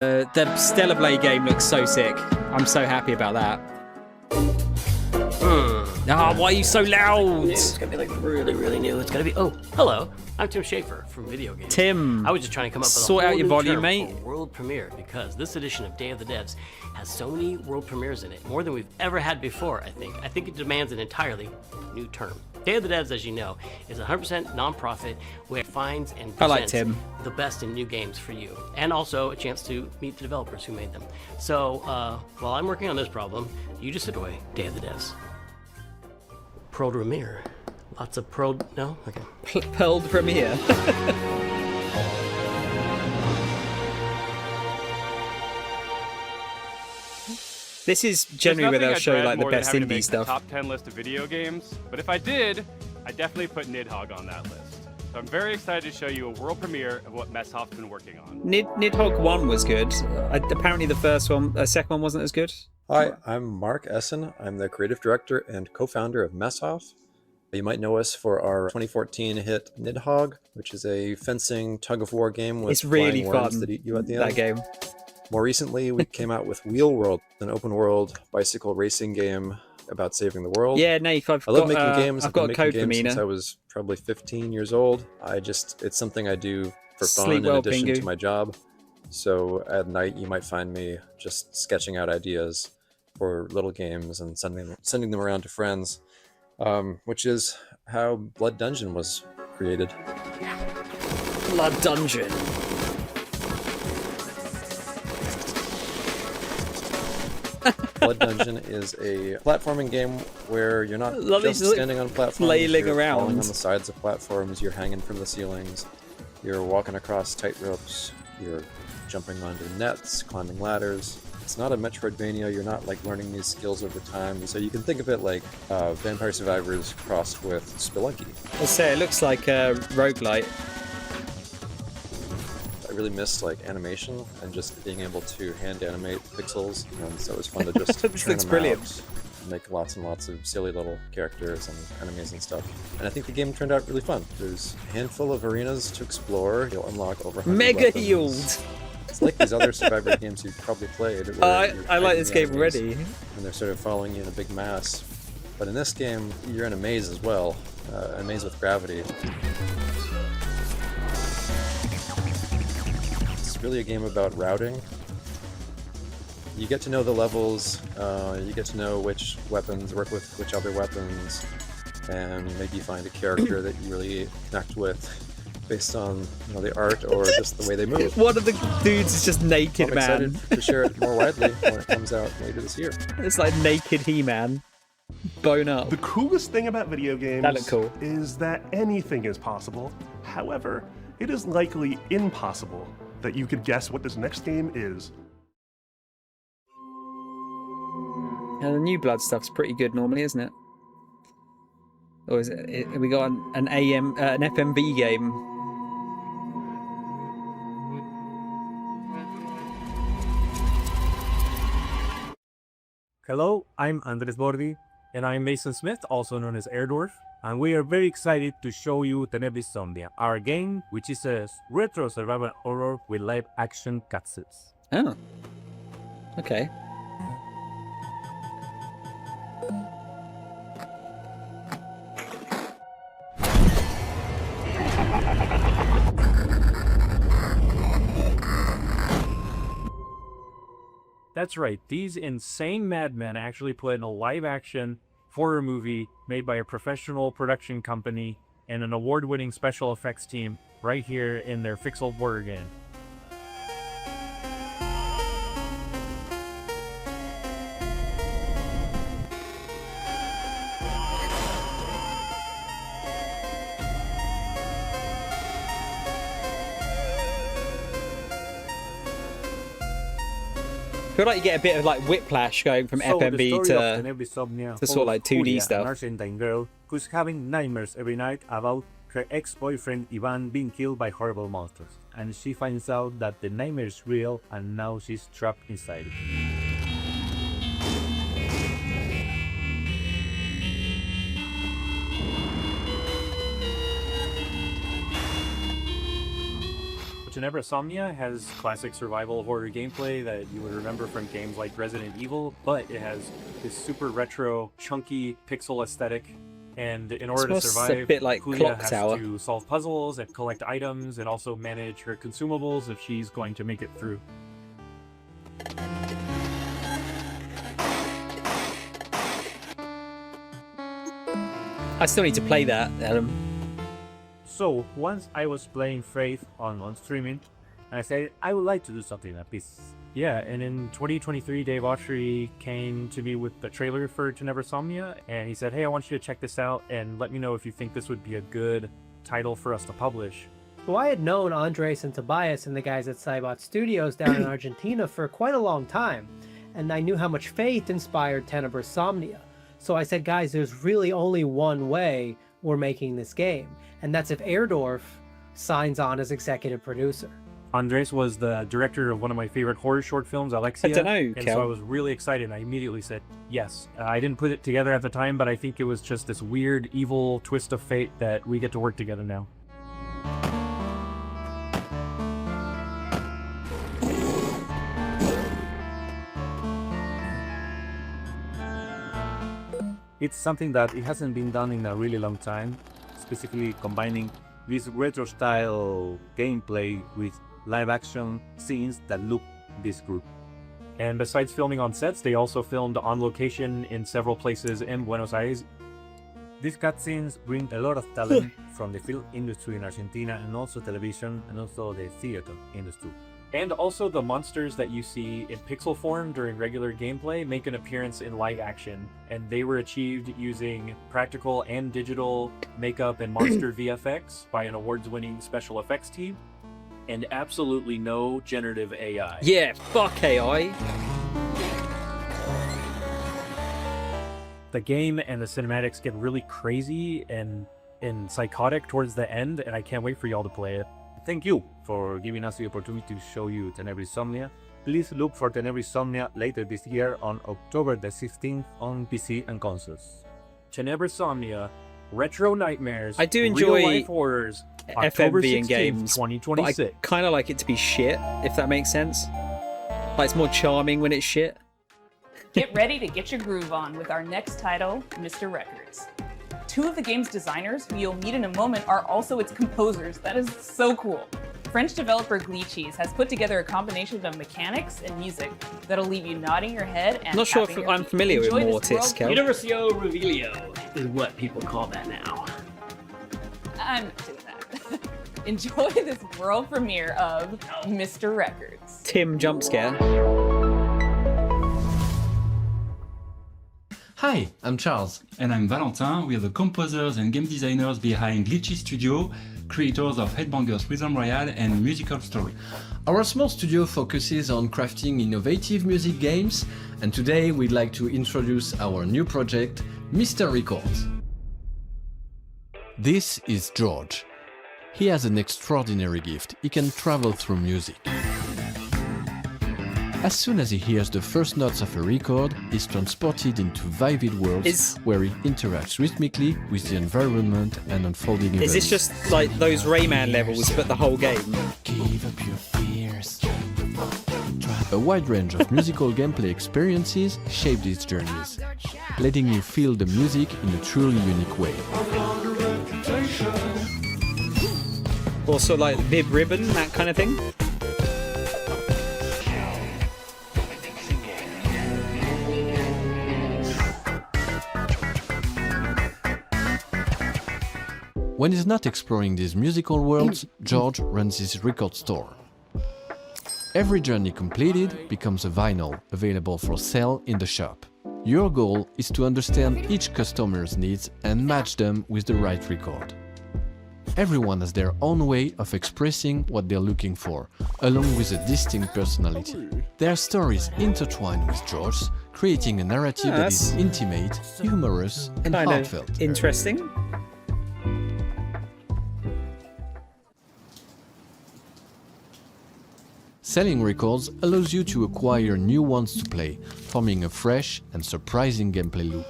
The Stellar Blade game looks so sick. I'm so happy about that. Ah, why are you so loud? It's gonna be like really, really new. It's gonna be. Oh, hello. I'm Tim Schafer from Video Games. Tim, I was just trying to come up with sort a whole out your new volume, term mate. for world premiere because this edition of Day of the Devs has so many world premieres in it, more than we've ever had before. I think it demands an entirely new term. Day of the Devs, as you know, is a 100% non-profit where it finds and presents the best in new games for you, and also a chance to meet the developers who made them. So while I'm working on this problem, you just sit away. Day of the Devs. Pro premiere. Lots of pro. No? Okay. Pearl premiere. This is generally where they'll show like the best indie stuff. Top 10 list of video games, but if I did, I definitely put Nidhogg on that list. So I'm very excited to show you a world premiere of what Messhoff's been working on. Nidhogg 1 was good. Apparently the second one wasn't as good. Hi, I'm Mark Essen. I'm the creative director and co-founder of Messhoff. You might know us for our 2014 hit Nidhogg, which is a fencing tug-of-war game with really flying worms fun, that eat you at the end. That game. More recently, we came out with Wheel World, an open-world bicycle racing game about saving the world. Yeah, Nate, I love making games. I've got a code for games Mina. since I was probably 15 years old. It's something I do for fun Sleep well, in addition Pingu. to my job. So at night, you might find me just sketching out ideas for little games and sending them around to friends, which is how Blood Dungeon was created. Blood Dungeon. Blood Dungeon is a platforming game where you're not just standing on platforms, flailing you're around. falling on the sides of platforms, you're hanging from the ceilings, you're walking across tight ropes, you're jumping onto nets, climbing ladders. It's not a Metroidvania, you're not like learning these skills over time, so you can think of it like Vampire Survivors crossed with Spelunky. Let's say it looks like a roguelite. I really missed like animation and just being able to hand animate pixels, and so it was fun to just This turn looks them brilliant. out, make lots and lots of silly little characters and enemies and stuff. And I think the game turned out really fun. There's a handful of arenas to explore. You'll unlock over 100 Mega weapons. healed. It's like these other Survivor games you've probably played. where you're I like fighting this the game enemies, already. And they're sort of following you in a big mass. But in this game, you're in a maze as well, a maze with gravity. It's really a game about routing. You get to know the levels, you get to know which weapons work with which other weapons, and maybe you find a character that you really connect with based on the art or just the way they move. One of the dudes is just naked, I'm man. excited to share it more widely when it comes out later this year. It's like naked He-Man. Bone up. The coolest thing about video games That looked cool. is that anything is possible. However, it is likely impossible that you could guess what this next game is. Yeah, the New Blood stuff's pretty good normally, isn't it? Or is it? We got an FMV game. Hello, I'm Andres Bordi, and I'm Mason Smith, also known as Airdorf, and we are very excited to show you Tenebris Somnia, our game, which is a retro survival horror with live action cutscenes. Oh. Okay. That's right, these insane madmen actually put in a live action horror movie made by a professional production company and an award-winning special effects team right here in their Fixel horror game. I feel like you get a bit of like whiplash going from So the FMV story of to Tenebris Somnia to sort of like 2D Julia, stuff. An Argentine girl who's having nightmares every night about her ex-boyfriend Ivan being killed by horrible monsters. And she finds out that the nightmare is real and now she's trapped inside it. Tenebris Somnia has classic survival horror gameplay that you would remember from games like Resident Evil, but it has this super retro, chunky pixel aesthetic. And in order to smells a survive, bit like Julia Clock has Tower. to solve puzzles and collect items and also manage her consumables if she's going to make it through. I still need to play that, Adam. So once I was playing Faith on streaming, and I said I would like to do something like this. Yeah, and in 2023, Dave Autry came to me with the trailer for Tenebris Somnia, and he said, "Hey, I want you to check this out and let me know if you think this would be a good title for us to publish." Well, I had known Andres and Tobias and the guys at Cybot Studios down in Argentina for quite a long time, and I knew how much Faith inspired Tenebris Somnia. So I said, guys, there's really only one way we're making this game, and that's if Airdorf signs on as executive producer. Andres was the director of one of my favorite horror short films, Alexia. I don't know, and Kel. so I was really excited. I immediately said yes. I didn't put it together at the time, but I think it was just this weird, evil twist of fate that we get to work together now. It's something that it hasn't been done in a really long time, specifically combining this retro style gameplay with live action scenes that look this group. And besides filming on sets, they also filmed on location in several places in Buenos Aires. These cutscenes bring a lot of talent from the film industry in Argentina and also television and also the theater industry. And also the monsters that you see in pixel form during regular gameplay make an appearance in live action, and they were achieved using practical and digital makeup and monster VFX by an awards-winning special effects team, and absolutely no generative AI. Yeah, fuck AI. The game and the cinematics get really crazy and psychotic towards the end, and I can't wait for y'all to play it. Thank you for giving us the opportunity to show you Tenebris Somnia. Please look for Tenebris Somnia later this year on October the 16th on PC and consoles. Tenebris Somnia, Retro Nightmares, I do enjoy real-life horrors, October FMV in 16th, games, but I 2026. kind of like it to be shit, if that makes sense. Like, it's more charming when it's shit. Get ready to get your groove on with our next title, Mr. Records. Two of the game's designers, who you'll meet in a moment, are also its composers. That is so cool. French developer Glitchies has put together a combination of mechanics and music that'll leave you nodding your head and Not sure tapping if your I'm feet. familiar with Enjoy this Mortis, world- Kel. Universio Revelio is what people call that now. I'm not doing that. Enjoy this world premiere of Mr. Records. Tim Jumpscare. Hi, I'm Charles. And I'm Valentin. We are the composers and game designers behind Glitchy Studio, creators of Headbangers Rhythm Royale and Musical Story. Our small studio focuses on crafting innovative music games, and today we'd like to introduce our new project, Mr. Records. This is George. He has an extraordinary gift. He can travel through music. As soon as he hears the first notes of a record, he's transported into vivid worlds where he interacts rhythmically with the environment and unfolding events. Is this just like those Rayman levels, but the whole game? Give up your fears. A wide range of musical gameplay experiences shape these journeys, letting you feel the music in a truly unique way. Also like Vib Ribbon, that kind of thing? When he's not exploring these musical worlds, George runs his record store. Every journey completed becomes a vinyl available for sale in the shop. Your goal is to understand each customer's needs and match them with the right record. Everyone has their own way of expressing what they're looking for, along with a distinct personality. Their stories intertwine with George's, creating a narrative that is intimate, humorous, and Kind heartfelt. of interesting. Selling records allows you to acquire new ones to play, forming a fresh and surprising gameplay loop.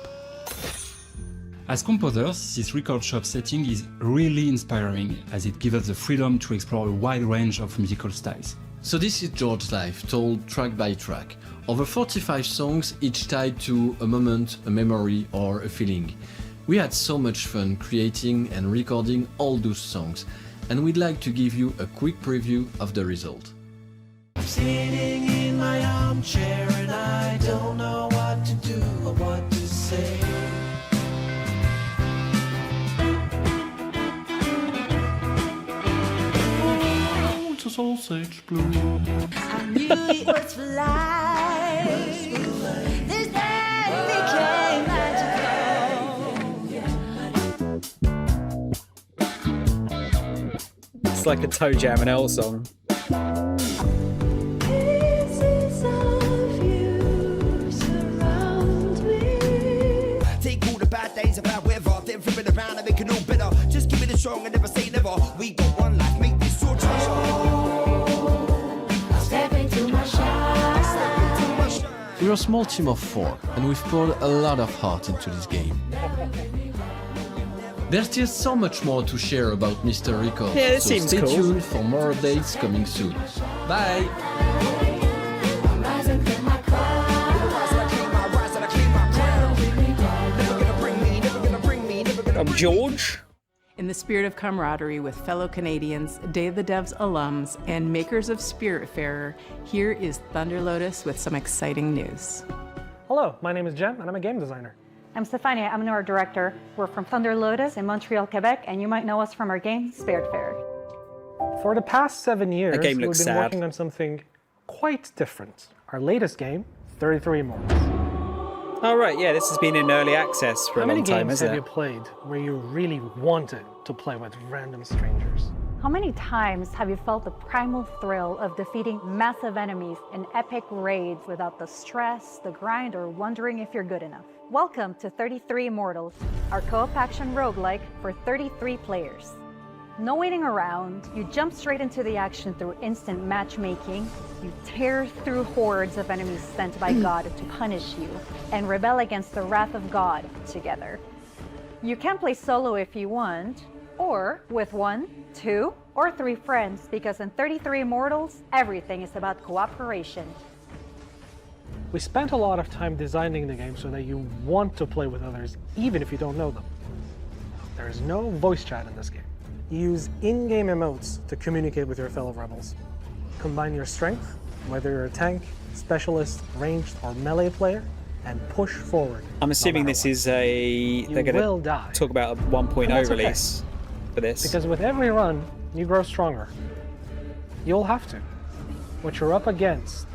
As composers, this record shop setting is really inspiring, as it gives us the freedom to explore a wide range of musical styles. So this is George's life, told track by track. Over 45 songs, each tied to a moment, a memory, or a feeling. We had so much fun creating and recording all those songs, and we'd like to give you a quick preview of the result. I'm sitting in my armchair and I don't know what to do or what to say. Oh, it's a sausage blue. I knew it was for life. This day became magical. It's like a Toe Jam and Earl song. Pieces of you surround me. Take all the bad days of our weather, then flip it around and make it all better. Just give it a strong and never say never. We got one life, make this your treasure. I'll step into my shine. We're a small team of 4, and we've poured a lot of heart into this game. There's still so much more to share about Mr. Record, Yeah, it so seems stay cool. tuned for more updates coming soon. Bye! I'm rising from my crown. Rise and I clean my crown. Never gonna bring me, never gonna bring me, never gonna I'm George. In the spirit of camaraderie with fellow Canadians, Day of the Devs alums, and makers of Spiritfarer, here is Thunder Lotus with some exciting news. Hello, my name is Jem, and I'm a game designer. I'm Stefania, I'm an art director. We're from Thunder Lotus in Montreal, Quebec, and you might know us from our game, Spiritfarer. For the past 7 years, That game we've looks been sad. working on something quite different. Our latest game, 33 Immortals. Oh, right, yeah, this has been in early access for a How many long time, games hasn't have you it? played where you really wanted to play with random strangers? How many times have you felt the primal thrill of defeating massive enemies in epic raids without the stress, the grind, or wondering if you're good enough? Welcome to 33 Immortals, our co-op action roguelike for 33 players. No waiting around, you jump straight into the action through instant matchmaking, you tear through hordes of enemies sent by God to punish you, and rebel against the wrath of God together. You can play solo if you want, or with 1, 2, or 3 friends, because in 33 Immortals, everything is about cooperation. We spent a lot of time designing the game so that you want to play with others, even if you don't know them. There is no voice chat in this game. You use in-game emotes to communicate with your fellow rebels. Combine your strength, whether you're a tank, specialist, ranged, or melee player, and push forward. I'm assuming this is a... They're going will to die. talk about a And 1.0 that's okay, release for this. Because with every run, you grow stronger. You'll have to. What you're up against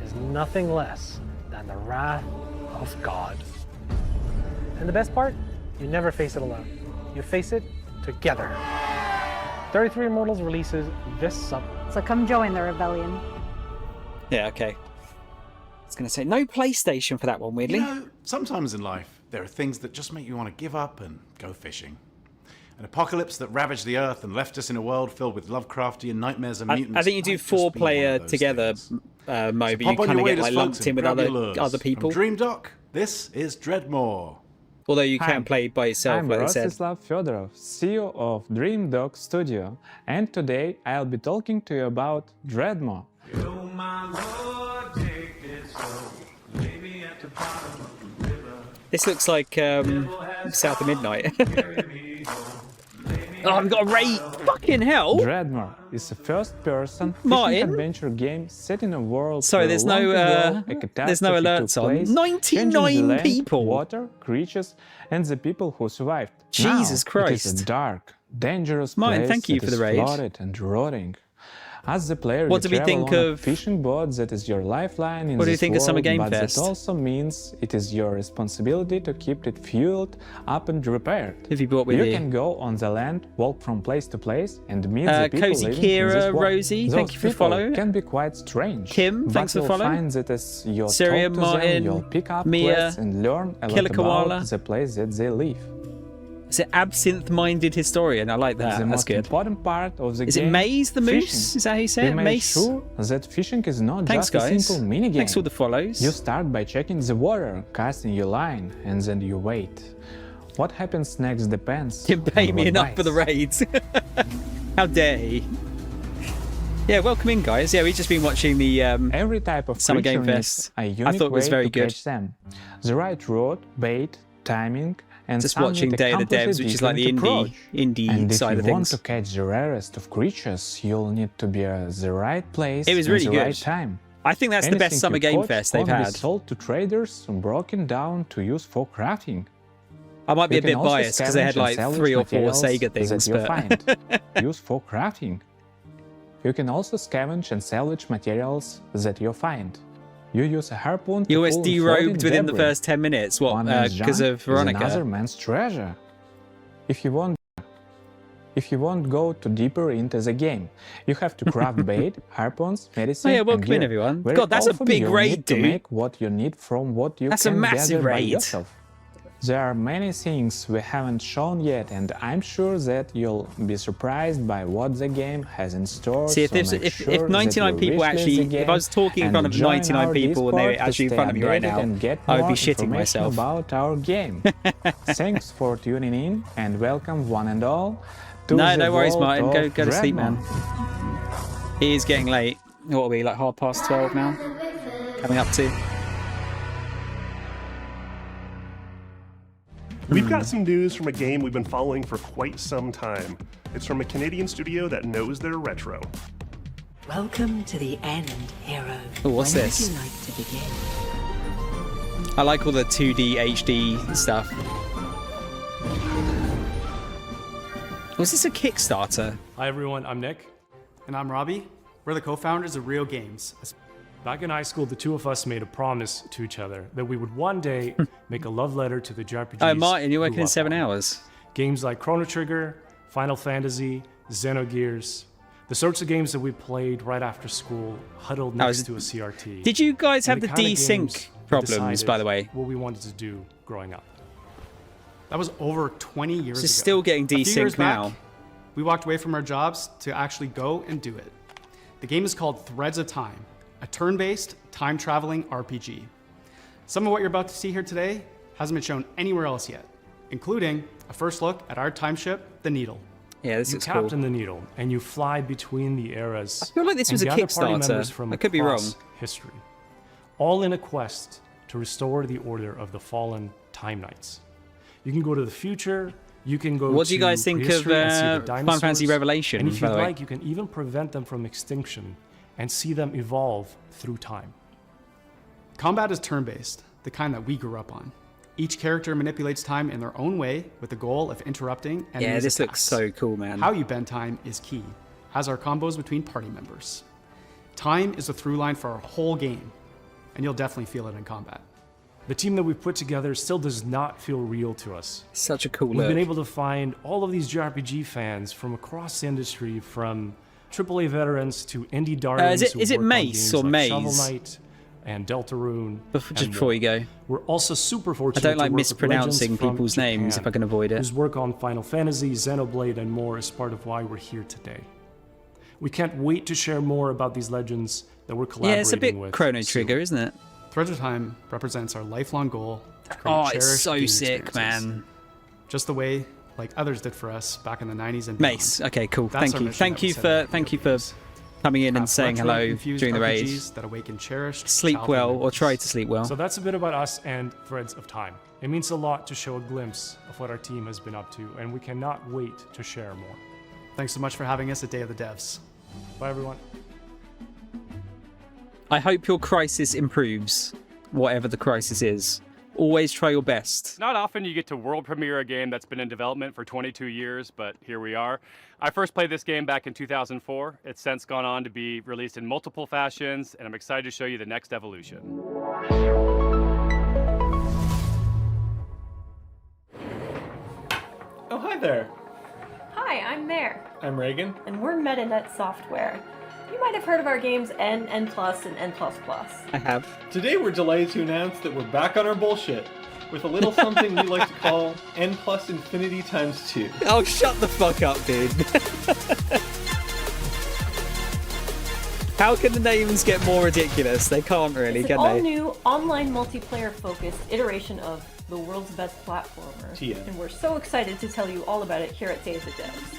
is nothing less than the wrath of God. And the best part? You never face it alone. You face it together. 33 Immortals releases this summer. So come join the rebellion. Yeah, okay. I was going to say, no PlayStation for that one, weirdly. You know, sometimes in life, there are things that just make you want to give up and go fishing. An apocalypse that ravaged the Earth and left us in a world filled with Lovecraftian nightmares and mutants. I think you do 4-player together mode, but you kind of get like lumped in with other people. From Dream Dock, this is Dreadmore. Although you can play by yourself, I'm like I said. Rostislav Fedorov, CEO of Dream Dog Studio, and today I'll be talking to you about Dreadmore. This looks like South of Midnight. Oh, I've got a rate. Fucking hell. Dreadmore is a first-person Martin? fishing adventure game set in a world Sorry, where there's long no, ago, a there's no catastrophe alerts took on. place, 99 changing the land, people. water, creatures, and the people who survived. Jesus now, Christ. It is a dark, dangerous Martin, place thank you that for the is raid. flooded and rotting. As the player, What you do we travel think on a of- fishing boat that is your lifeline in What do you this think of Summer world, Game but Fest? that also means it is your responsibility to keep it fueled up and repaired. Have you brought with you? You can go on the land, walk from place to place, and meet the people Cozy living in this Kira, world. Rosie, thank Those you for people follow. can be quite strange. Kim, thanks but for you'll follow. find that as you Syria, talk to Martin, them, you'll pick up Mia, quests and learn a Killer lot Koala. about the place that they live. It's an absinthe-minded historian. I like that. The That's most good. important part of the Is game it Maze the fishing. Moose? Is that how you say Be it? made Mace? sure that fishing is not Thanks, just a guys. simple minigame. Thanks for the follows. You start by checking the water, casting your line, and then you wait. What happens next depends. Didn't pay on me what enough for the bites. raids. How dare he? Yeah, welcome in, guys. Yeah, we've just been watching the every type of Summer Game creature Fest. needs a I unique thought it was way very to good. catch them. The right route, bait, timing, and Just some watching with a Day of the completely Devs, which is like the different approach. indie And if side you of want things. to catch the rarest of creatures, you'll need to be at the right place It was at really the good. right time. I think that's the best Anything Summer you Game caught Fest they've can be had. sold to traders, broken down to use for crafting. I might be You a bit can also biased because they had scavenge and like salvage 3 or 4 materials Sega things, that you but find. Use for crafting. You can also scavenge and salvage materials that you find. You use a harpoon to you always pull derobed floating within the debris. first 10 minutes. What? One man's Because junk of is Veronica. another man's treasure. If you want go to deeper into the game, you have to craft bait, harpoons, medicine, Oh yeah, and welcome in gear. everyone. Very God, that's a often big you'll raid, need to dude. make what you need from what you That's a can massive gather by raid. yourself. There are many things we haven't shown yet, and I'm sure that you'll be surprised by what the game has in store. See, if, so there's, make if sure 99 that you people wishlist actually, the if I was talking in game front of and join 99 our people and they were Discord to actually in stay front of me right updated now, and get I would more be shitting information myself. about our game. Thanks for tuning in and welcome one and all. To No, the no worries, vault Martin. of Go to sleep, man. Dreadnought. It is getting late. What will be like 12:30 now? Coming up to. We've got some news from a game we've been following for quite some time. It's from a Canadian studio that knows their retro. Welcome to the end, hero. Oh, what's When this? would you like to begin? I like all the 2D HD stuff. Was this a Kickstarter? Hi everyone, I'm Nick. And I'm Robbie. We're the co-founders of Real Games. Back in high school, the two of us made a promise to each other that we would one day make a love letter to the JRPGs. Oh, Martin, you're working grew in up 7 on. hours. Games like Chrono Trigger, Final Fantasy, Xenogears, the sorts of games that we played right after school, huddled next to a CRT. Did you guys have And the kind of desync games we problems, decided by the way? What we wanted to do growing up. That was over 20 years This is ago. still getting A few years desync now. back, we walked away from our jobs to actually go and do it. The game is called Threads of Time, a turn-based, time-traveling RPG. Some of what you're about to see here today hasn't been shown anywhere else yet, including a first look at our time ship, the Needle. Yeah, this You is cool. captain the Needle, and you fly between the eras. I feel like this was and a gather party Kickstarter. members from I could be across wrong. History, all in a quest to restore the order of the fallen Time Knights. You can go to the future. You can go. What do you to guys think of, prehistory and see the Final Fantasy dinosaurs, Revelation, And if by you'd the way? like, you can even prevent them from extinction and see them evolve through time. Combat is turn-based, the kind that we grew up on. Each character manipulates time in their own way with the goal of interrupting enemies' Yeah, this looks attacks. so cool, man. How you bend time is key, as are combos between party members. Time is the through line for our whole game, and you'll definitely feel it in combat. The team that we've put together still does not feel real to us. Such a cool We've look. been able to find all of these JRPG fans from across the industry, from AAA veterans to indie darlings. is who it work on Mace games or like Maze? Shovel Knight and Deltarune. Just and before more. you go. We're also super I fortunate don't to like work with mispronouncing legends from people's names Japan, if I can avoid it. whose work on Final Fantasy, Xenoblade, and more is part of why we're here today. We can't wait to share more about these legends that we're collaborating Yeah, it's a bit with. Chrono soon. Trigger, isn't it? Threads of Time represents our lifelong goal to create Oh, it's cherished so game sick, experiences. man. Just the way like others did for us back in the 90s and beyond. Mace. Okay, cool. That's our Thank you. mission Thank that we you set for out. thank you for coming in and Craft saying hello retro-infused during the raid. RPGs that awaken cherished Sleep childhood well or memories. try to sleep well. So that's a bit about us and Threads of Time. It means a lot to show a glimpse of what our team has been up to, and we cannot wait to share more. Thanks so much for having us at Day of the Devs. Bye, everyone. I hope your crisis improves, whatever the crisis is. Always try your best. Not often you get to world premiere a game that's been in development for 22 years, but here we are. I first played this game back in 2004. It's since gone on to be released in multiple fashions, and I'm excited to show you the next evolution. Oh, hi there. Hi, I'm Mare, I'm Reagan. and we're MetaNet Software. You might have heard of our games N, N+, and N++. I have. Today we're delighted to announce that we're back on our bullshit with a little something we like to call N plus infinity times 2. Oh, shut the fuck up, dude. How can the names get more ridiculous? They can't really, It's can an they? all-new, online multiplayer-focused iteration of the world's best platformer. Yeah. And we're so excited to tell you all about it here at Day of the Devs.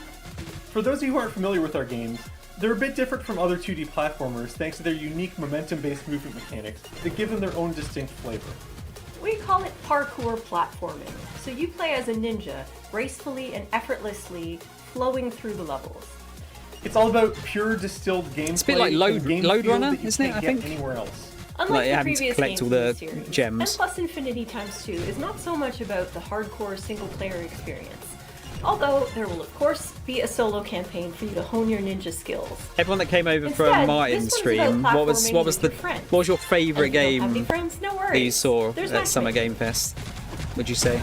For those of you who aren't familiar with our games, they're a bit different from other 2D platformers thanks to their unique momentum-based movement mechanics that give them their own distinct flavor. We call it parkour platforming. So you play as a ninja, gracefully and effortlessly flowing through the levels. It's all about pure distilled gameplay. It's a bit like Load Runner, isn't it? I think. Anywhere else. Unlike Like, the having to previous collect games all in the series, gems. N plus Infinity times 2 is not so much about the hardcore single-player experience. Although there will of course be a solo campaign for you to hone your ninja skills. Everyone that came over Instead, from this Martin's one's stream, about what was platforming what was your favourite And if you don't have any game friends, no that you worries. saw There's at Summer matchmaking. Game Fest? Would you say?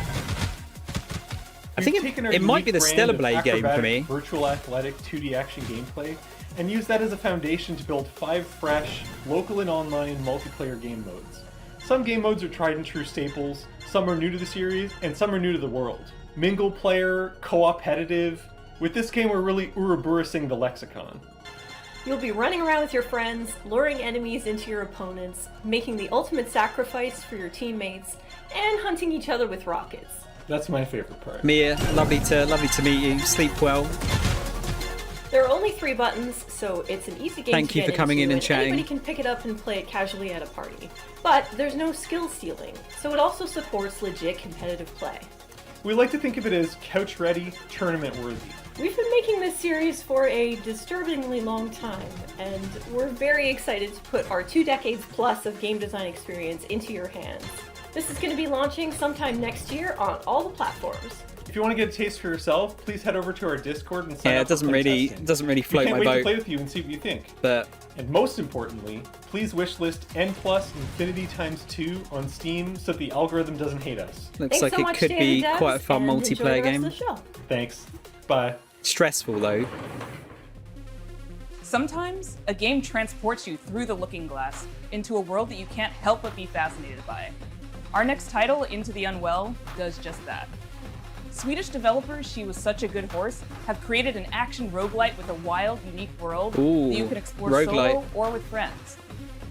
I We've think taken our it might be unique the brand Stellar of Blade game for acrobatic, me. Virtual athletic 2D action gameplay, and used that as a foundation to build 5 fresh, local and online multiplayer game modes. Some game modes are tried and true staples, some are new to the series, and some are new to the world. Mingle player, co-opetitive. With this game, we're really Ouroboros-ing the lexicon. You'll be running around with your friends, luring enemies into your opponents, making the ultimate sacrifice for your teammates, and hunting each other with rockets. That's my favorite part. Mia, lovely to meet you. Sleep well. There are only 3 buttons, so it's an easy game Thank to you get for coming into, in and chatting. Anybody can pick it up and play it casually at a party. But there's no skill ceiling, so it also supports legit competitive play. We like to think of it as couch-ready, tournament-worthy. We've been making this series for a disturbingly long time, and we're very excited to put our 2 decades plus of game design experience into your hands. This is going to be launching sometime next year on all the platforms. If you want to get a taste for yourself, please head over to our Discord and sign Yeah, up it doesn't for really playtesting. float we my can't wait boat. to play with you and see what you think. But and most importantly, please wishlist N plus Infinity times 2 on Steam so that the algorithm doesn't hate us. looks like it could be quite a fun multiplayer game. Thanks. Bye. Stressful though. Sometimes, a game transports you through the looking glass into a world that you can't help but be fascinated by. Our next title, Into the Unwell, does just that. Swedish developers She Was Such a Good Horse have created an action roguelite with a wild, unique world Ooh, that you can explore roguelite. solo or with friends.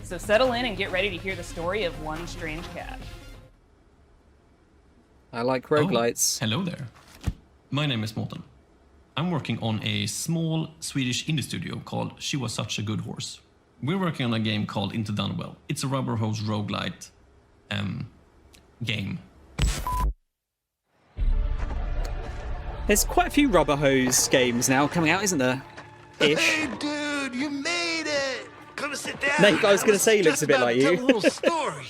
So settle in and get ready to hear the story of one strange cat. I like roguelites. Hello there. My name is Morten. I'm working on a small Swedish indie studio called She Was Such a Good Horse. We're working on a game called Into the Unwell. It's a rubber hose roguelite game. There's quite a few rubber hose games now coming out, isn't there? Ish. Hey, dude, you made it! Come sit down. No, I was going to say he looks Just a bit about like to tell you. a little story.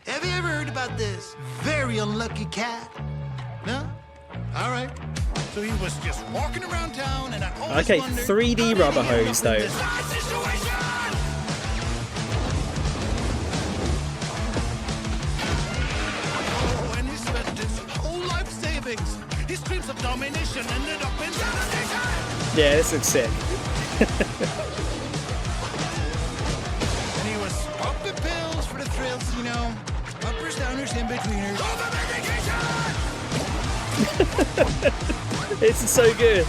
Have you ever heard about this very unlucky cat? No? All right. So he was just walking around town, and I always Okay, wondered 3D rubber hose though. Oh, and he spent his whole life savings. His dreams of domination ended up in devastation. Yeah, this looks sick. And he was popping pills for the thrills, you know. Uppers, downers, in betweeners. It's so good.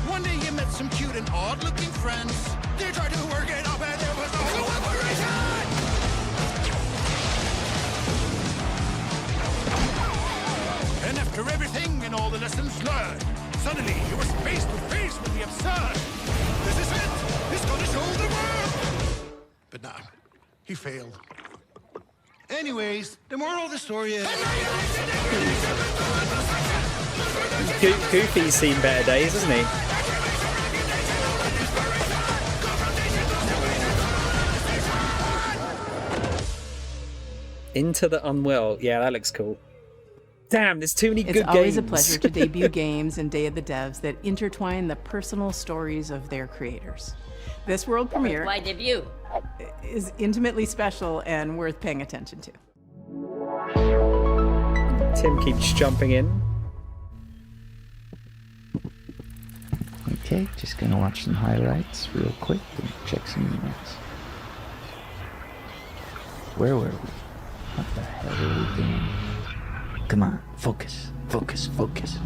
One day he met some cute and odd-looking friends. They tried to work it up, and there was no cooperation. And after everything and all the lessons learned, suddenly he was face to face with the absurd. This is it. He's gonna show the world. But nah, he failed. Anyways, the moral of the story is... Goofy's seen better days, hasn't he? Into the Unwell. Yeah, that looks cool. Damn, there's too many good games. It's always a pleasure to debut games in Day of the Devs that intertwine the personal stories of their creators. This world premiere Why debut? is intimately special and worth paying attention to. Tim keeps jumping in. Okay, just gonna watch some highlights real quick and check some emails. Where were we? What the hell are we doing? Come on, focus, focus, focus.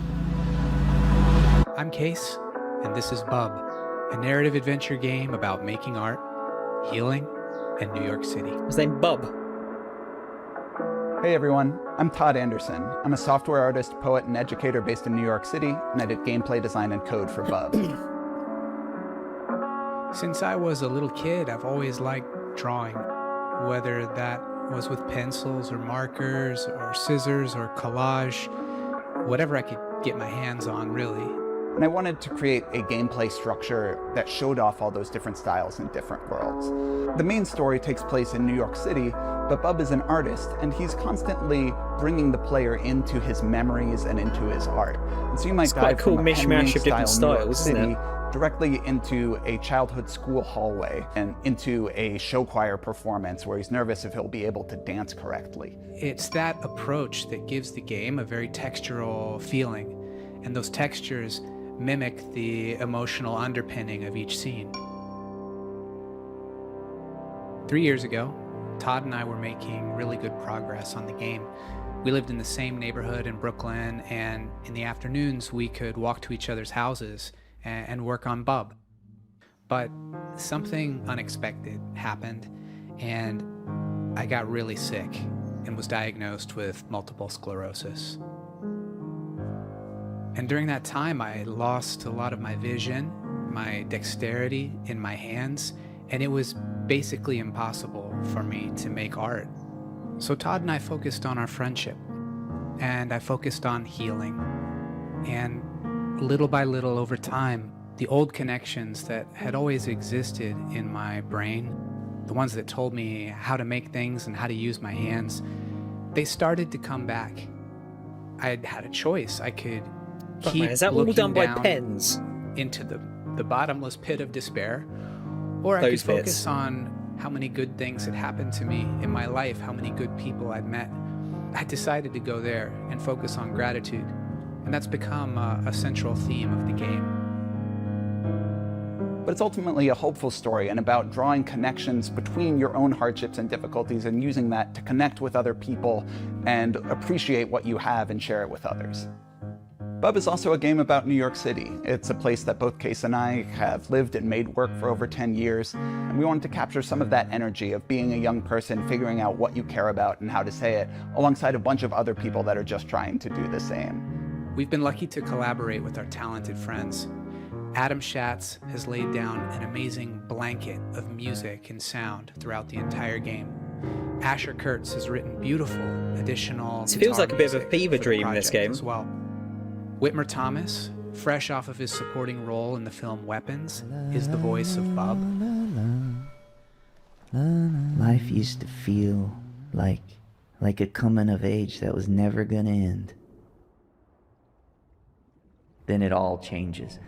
I'm Case, and this is Bub, a narrative adventure game about making art, healing, and New York City. His name Bub. Hey everyone, I'm Todd Anderson. I'm a software artist, poet, and educator based in New York City, and I did gameplay design and code for Bub. Since I was a little kid, I've always liked drawing, whether that was with pencils or markers or scissors or collage, whatever I could get my hands on, really. And I wanted to create a gameplay structure that showed off all those different styles in different worlds. The main story takes place in New York City, but Bub is an artist, and he's constantly bringing the player into his memories and into his art. And so you might dive cool from a mishmash of different New York styles, isn't City it? directly into a childhood school hallway and into a show choir performance where he's nervous if he'll be able to dance correctly. It's that approach that gives the game a very textural feeling, and those textures mimic the emotional underpinning of each scene. 3 years ago, Todd and I were making really good progress on the game. We lived in the same neighborhood in Brooklyn, and in the afternoons we could walk to each other's houses and work on Bub. But something unexpected happened, and I got really sick and was diagnosed with multiple sclerosis. And during that time, I lost a lot of my vision, my dexterity in my hands, and it was basically impossible for me to make art. So Todd and I focused on our friendship, and I focused on healing. And little by little over time, the old connections that had always existed in my brain, the ones that told me how to make things and how to use my hands, they started to come back. I had a choice. I could keep is that all looking done by down pens? into the bottomless pit of despair, or I Those could focus bits. on how many good things had happened to me in my life, how many good people I'd met. I decided to go there and focus on gratitude, and that's become a central theme of the game. But it's ultimately a hopeful story and about drawing connections between your own hardships and difficulties and using that to connect with other people and appreciate what you have and share it with others. Bub is also a game about New York City. It's a place that both Case and I have lived and made work for over 10 years, and we wanted to capture some of that energy of being a young person, figuring out what you care about and how to say it, alongside a bunch of other people that are just trying to do the same. We've been lucky to collaborate with our talented friends. Adam Schatz has laid down an amazing blanket of music and sound throughout the entire game. Asher Kurtz has written beautiful additional It feels like a bit of a guitar fever music for the dream, this project game. as well. Whitmer Thomas, fresh off of his supporting role in the film Weapons, is the voice of Bub. Life used to feel like a coming of age that was never gonna end. Then it all changes.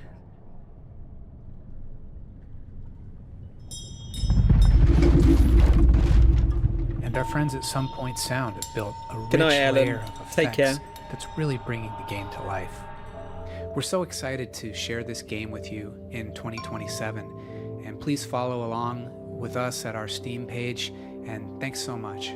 And our friends at Some Point Sound have built a Good rich night, Alan. layer of Take effects care. that's really bringing the game to life. We're so excited to share this game with you in 2027, and please follow along with us at our Steam page, and thanks so much.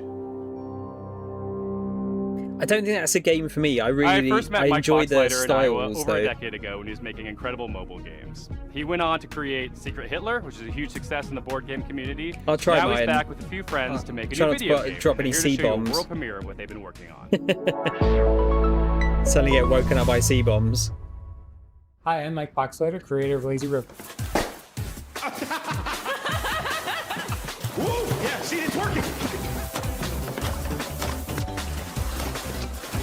I don't think that's a game for me. I first met Mike enjoy the Boxleiter in Iowa styles over a though. decade ago when he was making incredible mobile games. He went on to create Secret Hitler, which is a huge success in the board game community. I'll try now mine. he's back with a few friends to make a try new not to video game. drop and any here to show you a C-bombs. world premiere of what they've been working on. Suddenly get woken up by C-bombs. Hi, I'm Mike Boxleiter, creator of Lazy River. Woo! Yeah, see, it's working.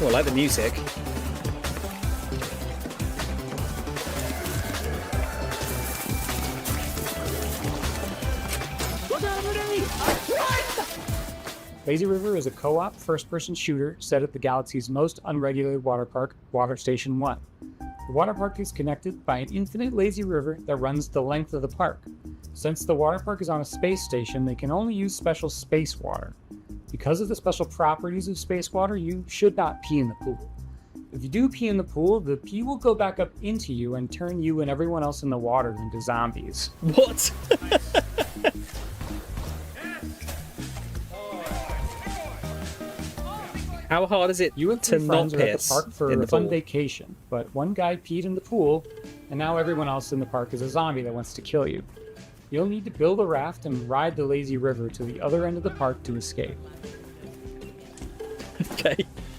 Oh, I like the music. Lazy River is a co-op first-person shooter set at the galaxy's most unregulated water park, Water Station 1. The water park is connected by an infinite lazy river that runs the length of the park. Since the water park is on a space station, they can only use special space water. Because of the special properties of space water, you should not pee in the pool. If you do pee in the pool, the pee will go back up into you and turn you and everyone else in the water into zombies. What? How hard is it You and to three not friends are at the piss park for in a the fun pool? vacation, but one guy peed in the pool, and now everyone else in the park is a zombie that wants to kill you. You'll need to build a raft and ride the lazy river to the other end of the park to escape. Okay.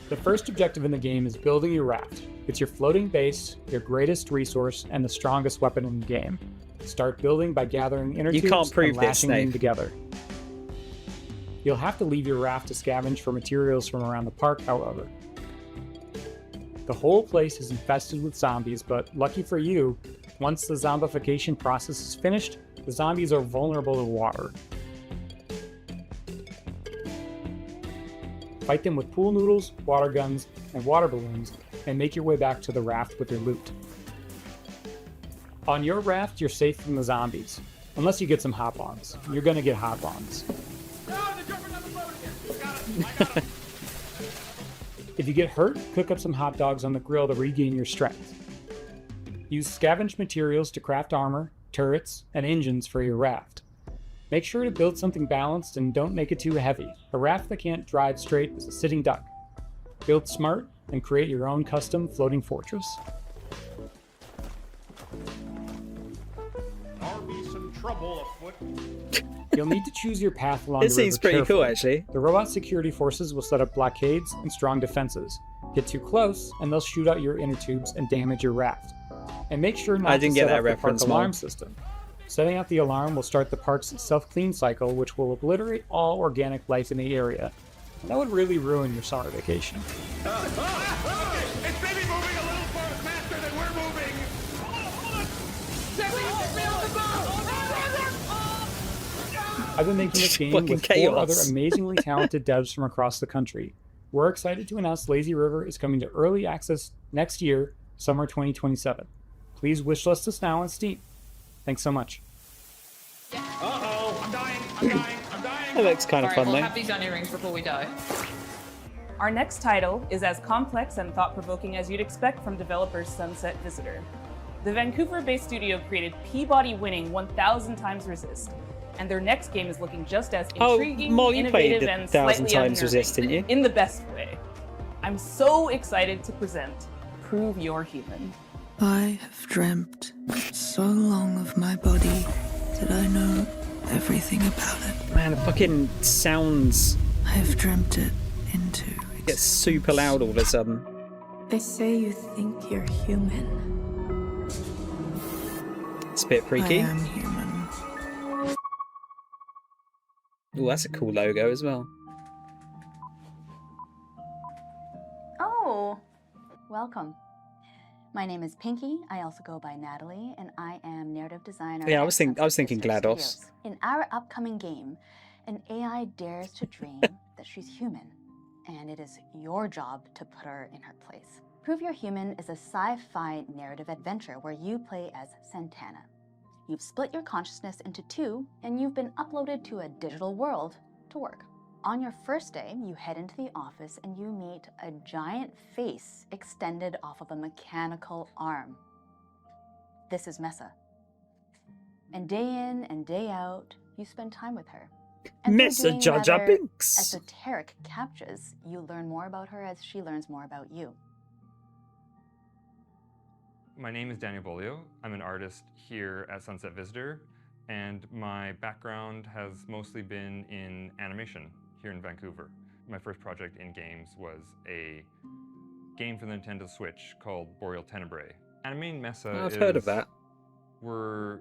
The first objective in the game is building your raft. It's your floating base, your greatest resource, and the strongest weapon in the game. Start building by gathering inner You tubes can't prove and this, lashing them Snape. together. You'll have to leave your raft to scavenge for materials from around the park, however. The whole place is infested with zombies, but lucky for you, once the zombification process is finished, the zombies are vulnerable to water. Fight them with pool noodles, water guns, and water balloons, and make your way back to the raft with your loot. On your raft, you're safe from the zombies. Unless you get some hop-ons. You're gonna get hop-ons. If you get hurt, cook up some hot dogs on the grill to regain your strength. Use scavenged materials to craft armor, turrets, and engines for your raft. Make sure to build something balanced and don't make it too heavy. A raft that can't drive straight is a sitting duck. Build smart and create your own custom floating fortress. There'll be some trouble afoot. You'll need to choose your path along This the river seems pretty cool, carefully. actually. The robot security forces will set up blockades and strong defenses. Get too close, and they'll shoot out your inner tubes and damage your raft. And make sure not I didn't to get set that up the reference, park Mom. alarm system. Setting out the alarm will start the park's self-clean cycle, which will obliterate all organic life in the area. And that would really ruin your summer vacation. It's maybe moving a little faster than we're moving. I've been making this game Fucking with 4 other chaos. amazingly talented devs from across the country. We're excited to announce Lazy River is coming to early access next year, summer 2027. Please wishlist us now on Steam. Thanks so much. Uh-oh, I'm dying. That looks kind of All right, fun, we'll though. have these on earrings before we die. Our next title is as complex and thought-provoking as you'd expect from developers Sunset Visitor. The Vancouver-based studio created Peabody-winning 1000 Times Resist, and their next game is looking just as intriguing, Molly, you played innovative, the and 1000 slightly Times unnerving, Resist, didn't you? in the best way. I'm so excited to present Prove You're Human. I have dreamt so long of my body that I know everything about it. Man, the fucking sounds I have dreamt it into get super loud all of a sudden. They say you think you're human. It's a bit freaky. I am human. Oh, that's a cool logo as well. Oh, welcome. My name is Pinky. I also go by Natalie, and I am narrative designer. Yeah, I at was thinking Sunset GLaDOS. Studios. In our upcoming game, an AI dares to dream that she's human, and it is your job to put her in her place. Prove You're Human is a sci-fi narrative adventure where you play as Santana. You've split your consciousness into 2, and you've been uploaded to a digital world to work. On your first day, you head into the office and you meet a giant face extended off of a mechanical arm. This is Mesa. And day in and day out, you spend time with her. And through Mesa doing Jar Jar rather Binks. esoteric captures, you learn more about her as she learns more about you. My name is Daniel Bolio. I'm an artist here at Sunset Visitor, and my background has mostly been in animation here in Vancouver. My first project in games was a game for the Nintendo Switch called Boreal Tenebrae. Animating Mesa I've heard of that. We're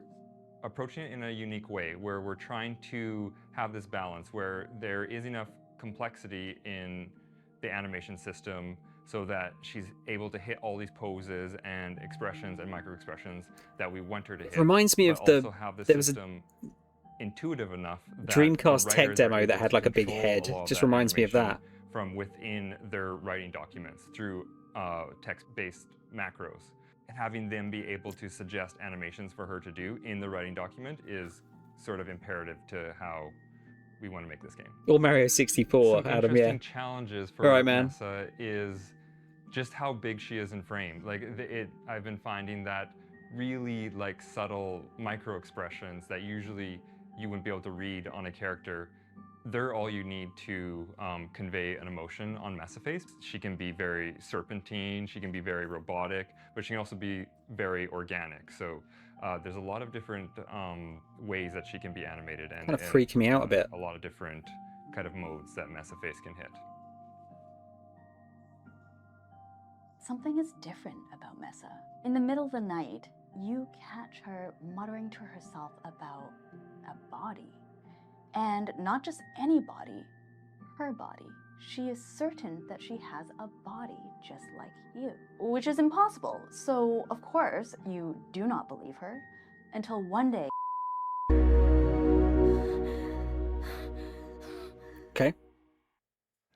approaching it in a unique way where we're trying to have this balance where there is enough complexity in the animation system so that she's able to hit all these poses and expressions and micro expressions that we want her to hit. Reminds me but of the- also have the there was a system intuitive enough that Dreamcast the tech writers are demo that able had to like a big control head. all of Just that reminds me of information that. from within their writing documents through text-based macros. Having them be able to suggest animations for her to do in the writing document is sort of imperative to how we want to make this game. Or Mario 64, Some Adam, yeah. interesting challenges for All right, man. Mesa is just how big she is in frame. Like I've been finding that really like subtle micro expressions that usually you wouldn't be able to read on a character. They're all you need to convey an emotion on Mesa face. She can be very serpentine, she can be very robotic, but she can also be very organic. So there's a lot of different ways that she can be animated, and Kind of freaking me out a bit. A lot of different kind of modes that Mesa face can hit. something is different about Mesa. In the middle of the night, you catch her muttering to herself about a body. And not just any body, her body. She is certain that she has a body just like you, which is impossible. So, of course, you do not believe her until one day. Okay.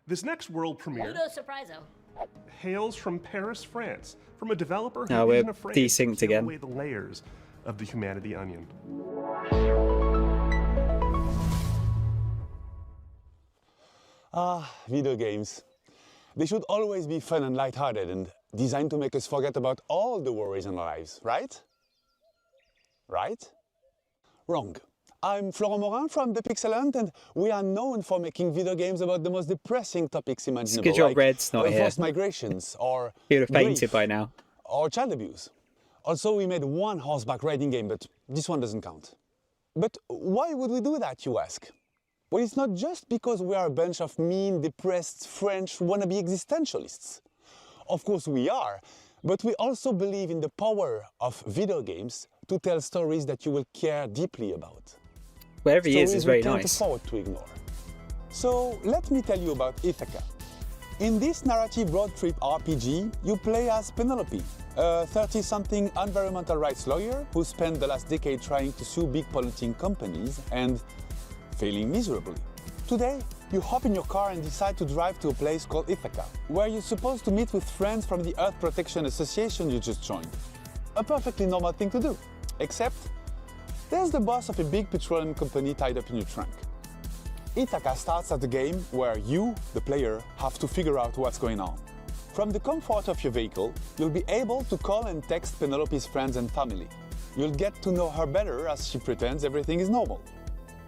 This next world premiere Ludo surpriso. hails from Paris, France, from a developer No, who we're isn't afraid desynced to peel again. away the layers of the humanity onion. Video games. They should always be fun and lighthearted and designed to make us forget about all the worries in our lives, right? Right? Wrong. I'm Florent Morin from The Pixelant, and we are known for making video games about the most depressing topics imaginable. Good job, like Red's not here. forced migrations, or He would have fainted grief, by now. or child abuse. Also, we made one horseback riding game, but this one doesn't count. But why would we do that, you ask? Well, it's not just because we are a bunch of mean, depressed French wannabe existentialists. Of course we are, but we also believe in the power of video games to tell stories that you will care deeply about. Wherever he is very we can't nice. afford to ignore. So let me tell you about Ithaca. In this narrative road trip RPG, you play as Penelope, a 30-something environmental rights lawyer who spent the last decade trying to sue big polluting companies and failing miserably. Today, you hop in your car and decide to drive to a place called Ithaca, where you're supposed to meet with friends from the Earth Protection Association you just joined. A perfectly normal thing to do, except there's the boss of a big petroleum company tied up in your trunk. Ithaca starts as a game where you, the player, have to figure out what's going on. From the comfort of your vehicle, you'll be able to call and text Penelope's friends and family. You'll get to know her better as she pretends everything is normal.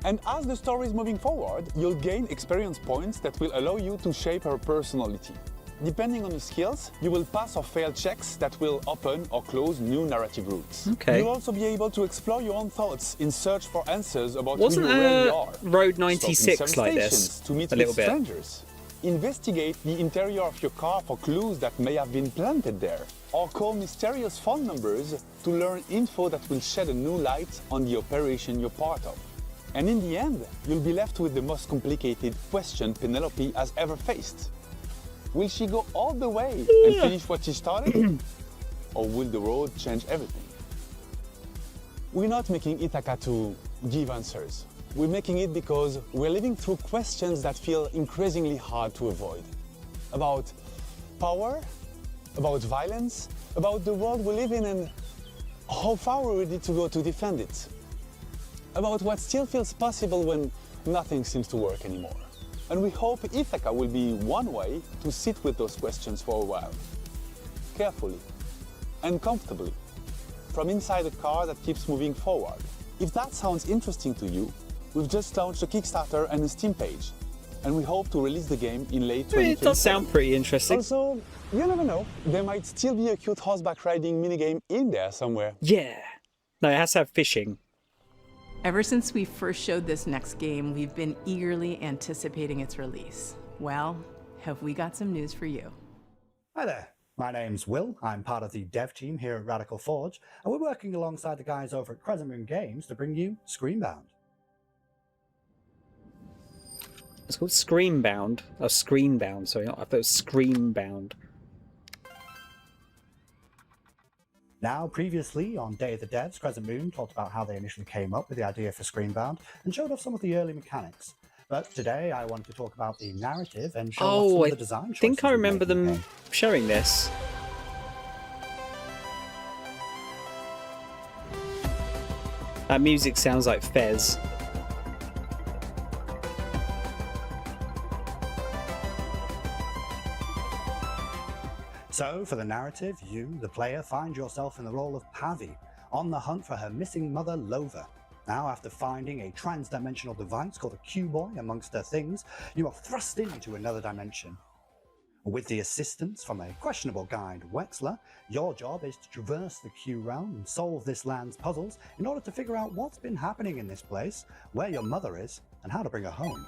And as the story is moving forward, you'll gain experience points that will allow you to shape her personality. Depending on your skills, you will pass or fail checks that will open or close new narrative routes. Okay. You'll also be able to explore your own thoughts in search for answers about Wasn't who you really are. Road Stop in 96 some like this? stations to meet A little with bit. strangers. Investigate the interior of your car for clues that may have been planted there. Or call mysterious phone numbers to learn info that will shed a new light on the operation you're part of. And in the end, you'll be left with the most complicated question Penelope has ever faced. Will she go all the way and finish what she started? Or will the road change everything? We're not making Ithaca to give answers. We're making it because we're living through questions that feel increasingly hard to avoid. About power, about violence, about the world we live in and how far we're ready to go to defend it. About what still feels possible when nothing seems to work anymore. And we hope Ithaca will be one way to sit with those questions for a while. Carefully and comfortably, from inside a car that keeps moving forward. If that sounds interesting to you, we've just launched a Kickstarter and a Steam page, and we hope to release the game in late 2024. It does sound pretty interesting. Also, you never know, there might still be a cute horseback riding minigame in there somewhere. Yeah. No, it has to have fishing. Ever since we first showed this next game, we've been eagerly anticipating its release. Well, have we got some news for you? Hi there, my name's Will. I'm part of the dev team here at Radical Forge, and we're working alongside the guys over at Crescent Moon Games to bring you Screenbound. It's called Screenbound. Oh, Screenbound, sorry. I thought it was Screenbound. Now, previously on Day of the Devs, Crescent Moon talked about how they initially came up with the idea for Screenbound and showed off some of the early mechanics. But today I wanted to talk about the narrative and show off some of the design choices. I think I we remember made in the them game. showing this. That music sounds like Fez. So, for the narrative, you, the player, find yourself in the role of Pavi, on the hunt for her missing mother, Lova. Now, after finding a trans-dimensional device called a Q-Boy amongst her things, you are thrust into another dimension. With the assistance from a questionable guide, Wexler, your job is to traverse the Q realm and solve this land's puzzles in order to figure out what's been happening in this place, where your mother is, and how to bring her home.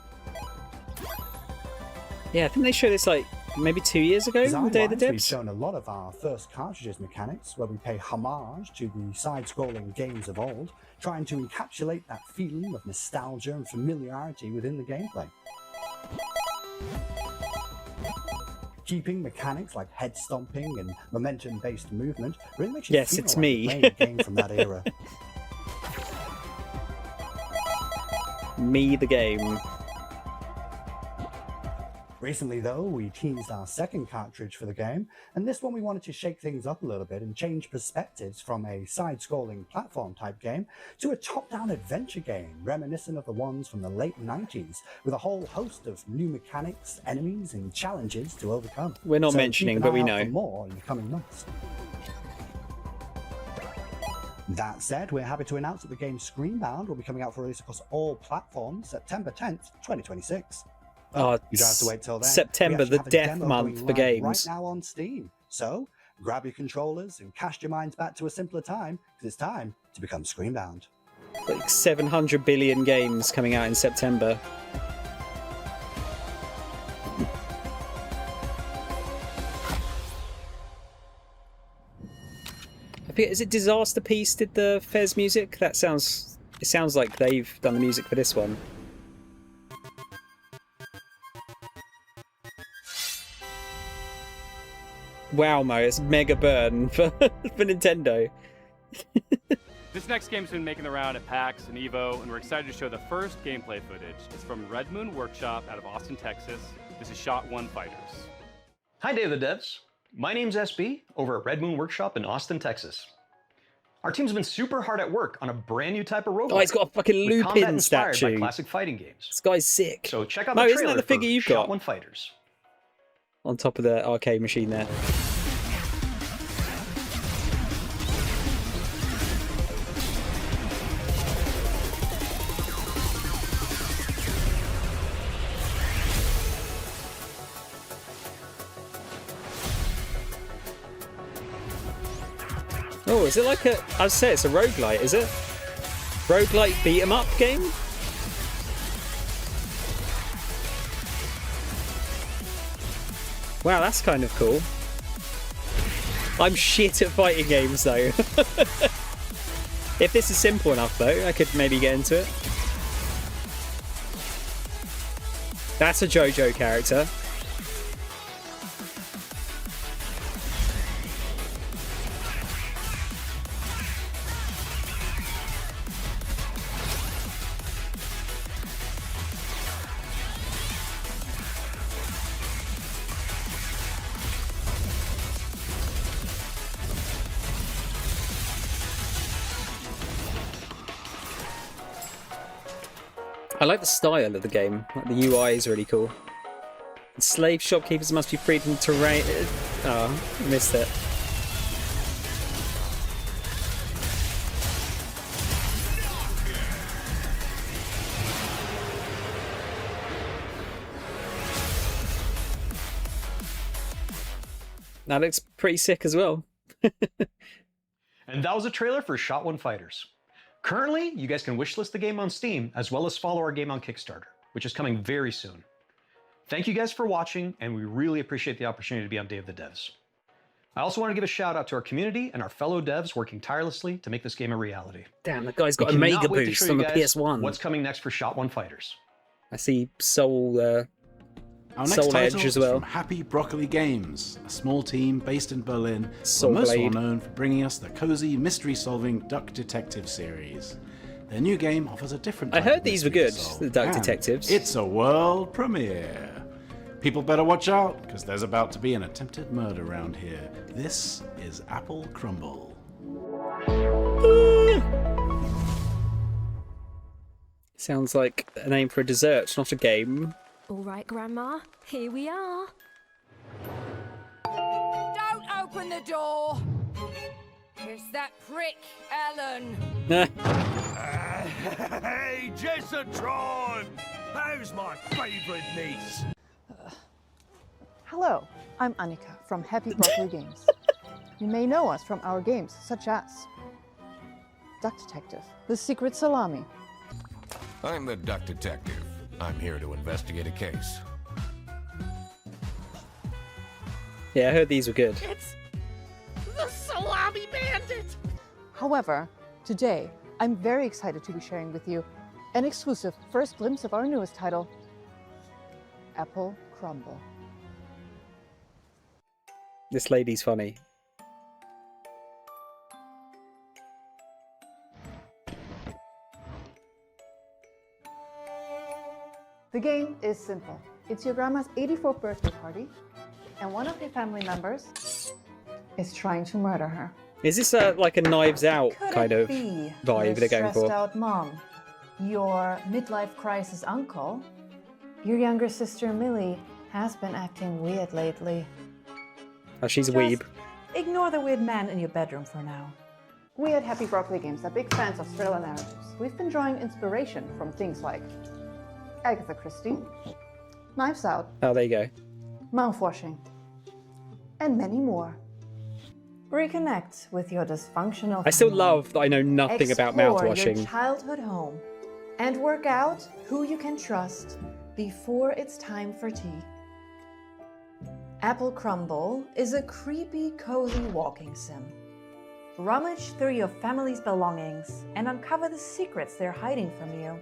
Yeah, I think they show this like maybe 2 years ago, the Day of the Design-wise, we've Devs. shown a lot of our first cartridges mechanics, where we pay homage to the side-scrolling games of old, trying to encapsulate that feeling of nostalgia and familiarity within the gameplay. Keeping mechanics like head stomping and momentum-based movement really makes you Yes, feel it's like me. you're playing a game from that era. Me, the game. Recently, though, we teased our second cartridge for the game, and this one we wanted to shake things up a little bit and change perspectives from a side-scrolling platform-type game to a top-down adventure game, reminiscent of the ones from the late 90s, with a whole host of new mechanics, enemies, and challenges to overcome. We're not So mentioning, keep an but we eye out know. for more in the coming months. That said, we're happy to announce that the game Screenbound will be coming out for release across all platforms September 10th, 2026. Oh, You don't have to wait till then. September, We actually the have a death demo month going for live games. right now on Steam. So grab your controllers and cast your minds back to a simpler time, because it's time to become Screenbound. Like 700 billion games coming out in September. I forget, is it Disaster Piece did the Fez music? It sounds like they've done the music for this one. Wow, Mo, it's mega burn for Nintendo. This next game's been making the round at PAX and EVO, and we're excited to show the first gameplay footage. It's from Red Moon Workshop out of Austin, Texas. This is Shot One Fighters. Hi, Day of the Devs. My name's SB over at Red Moon Workshop in Austin, Texas. Our team's been super hard at work on a brand new type of roguelike. Oh, it's got a fucking with combat Lupin inspired statue. by classic fighting games. This guy's sick. So check out Mo, the isn't trailer that the figure for you've Shot got? One Fighters. On top of the arcade machine there. Oh, is it like a... I'd say it's a roguelite, is it? Roguelite beat-em-up game? Wow, that's kind of cool. I'm shit at fighting games, though. If this is simple enough, though, I could maybe get into it. That's a JoJo character. I like the style of the game. Like, the UI is really cool. Slave shopkeepers must be freed from terrain. Oh, I missed it. That looks pretty sick as well. And that was a trailer for Shot One Fighters. Currently, you guys can wishlist the game on Steam, as well as follow our game on Kickstarter, which is coming very soon. Thank you guys for watching, and we really appreciate the opportunity to be on Day of the Devs. I also want to give a shout out to our community and our fellow devs working tirelessly to make this game a reality. Damn, the guy's got We a cannot mega wait to boost show on you the guys PS1. What's coming next for Shot One Fighters? I see Soul, Our next Soul title Edge as is well. from Happy Broccoli Games, a small team based in Berlin, Soul most well Blade. known for bringing us the cozy mystery-solving Duck Detective series. Their new game offers a different I type heard of these were mystery good, to solve, the Duck and Detectives. It's a world premiere. People better watch out, because there's about to be an attempted murder around here. This is Apple Crumble. Sounds like a name for a dessert, not a game. All right, Grandma, here we are. Don't open the door! It's that prick, Ellen. Hey, Jessatron! How's my favourite niece? Hello, I'm Annika from Happy Broccoli Games. You may know us from our games such as Duck Detective, The Secret Salami. I'm the Duck Detective. I'm here to investigate a case. Yeah, I heard these were good. It's the Salami Bandit! However, today, I'm very excited to be sharing with you an exclusive first glimpse of our newest title, Apple Crumble. This lady's funny. The game is simple. It's your grandma's 84th birthday party, and one of your family members is trying to murder her. Is this like a Knives Out kind of Be vibe they're going stressed for? out mom, your midlife crisis uncle, your younger sister Millie has been acting weird lately. Oh, she's a weeb. Ignore the weird man in your bedroom for now. We at Happy Broccoli Games are big fans of thriller narratives. We've been drawing inspiration from things like Agatha Christie, Knives Out, Oh, there you go. mouthwashing, and many more. Reconnect with your dysfunctional I still family. love that I know nothing about Explore mouthwashing. your childhood home and work out who you can trust before it's time for tea. Apple Crumble is a creepy, cozy walking sim. Rummage through your family's belongings and uncover the secrets they're hiding from you.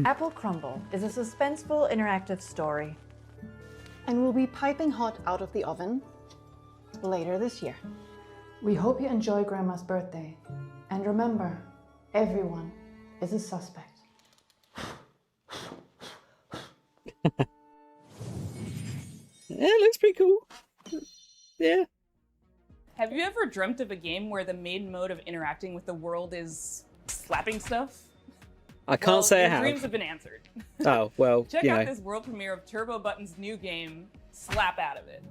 Apple Crumble is a suspenseful interactive story and will be piping hot out of the oven later this year. We hope you enjoy Grandma's birthday. And remember, everyone is a suspect. Yeah, it looks pretty cool. Yeah. Have you ever dreamt of a game where the main mode of interacting with the world is slapping stuff? I can't say I your have. dreams have been answered. Oh, well, Check you out know. this world premiere of Turbo Button's new game, Slap Out of It.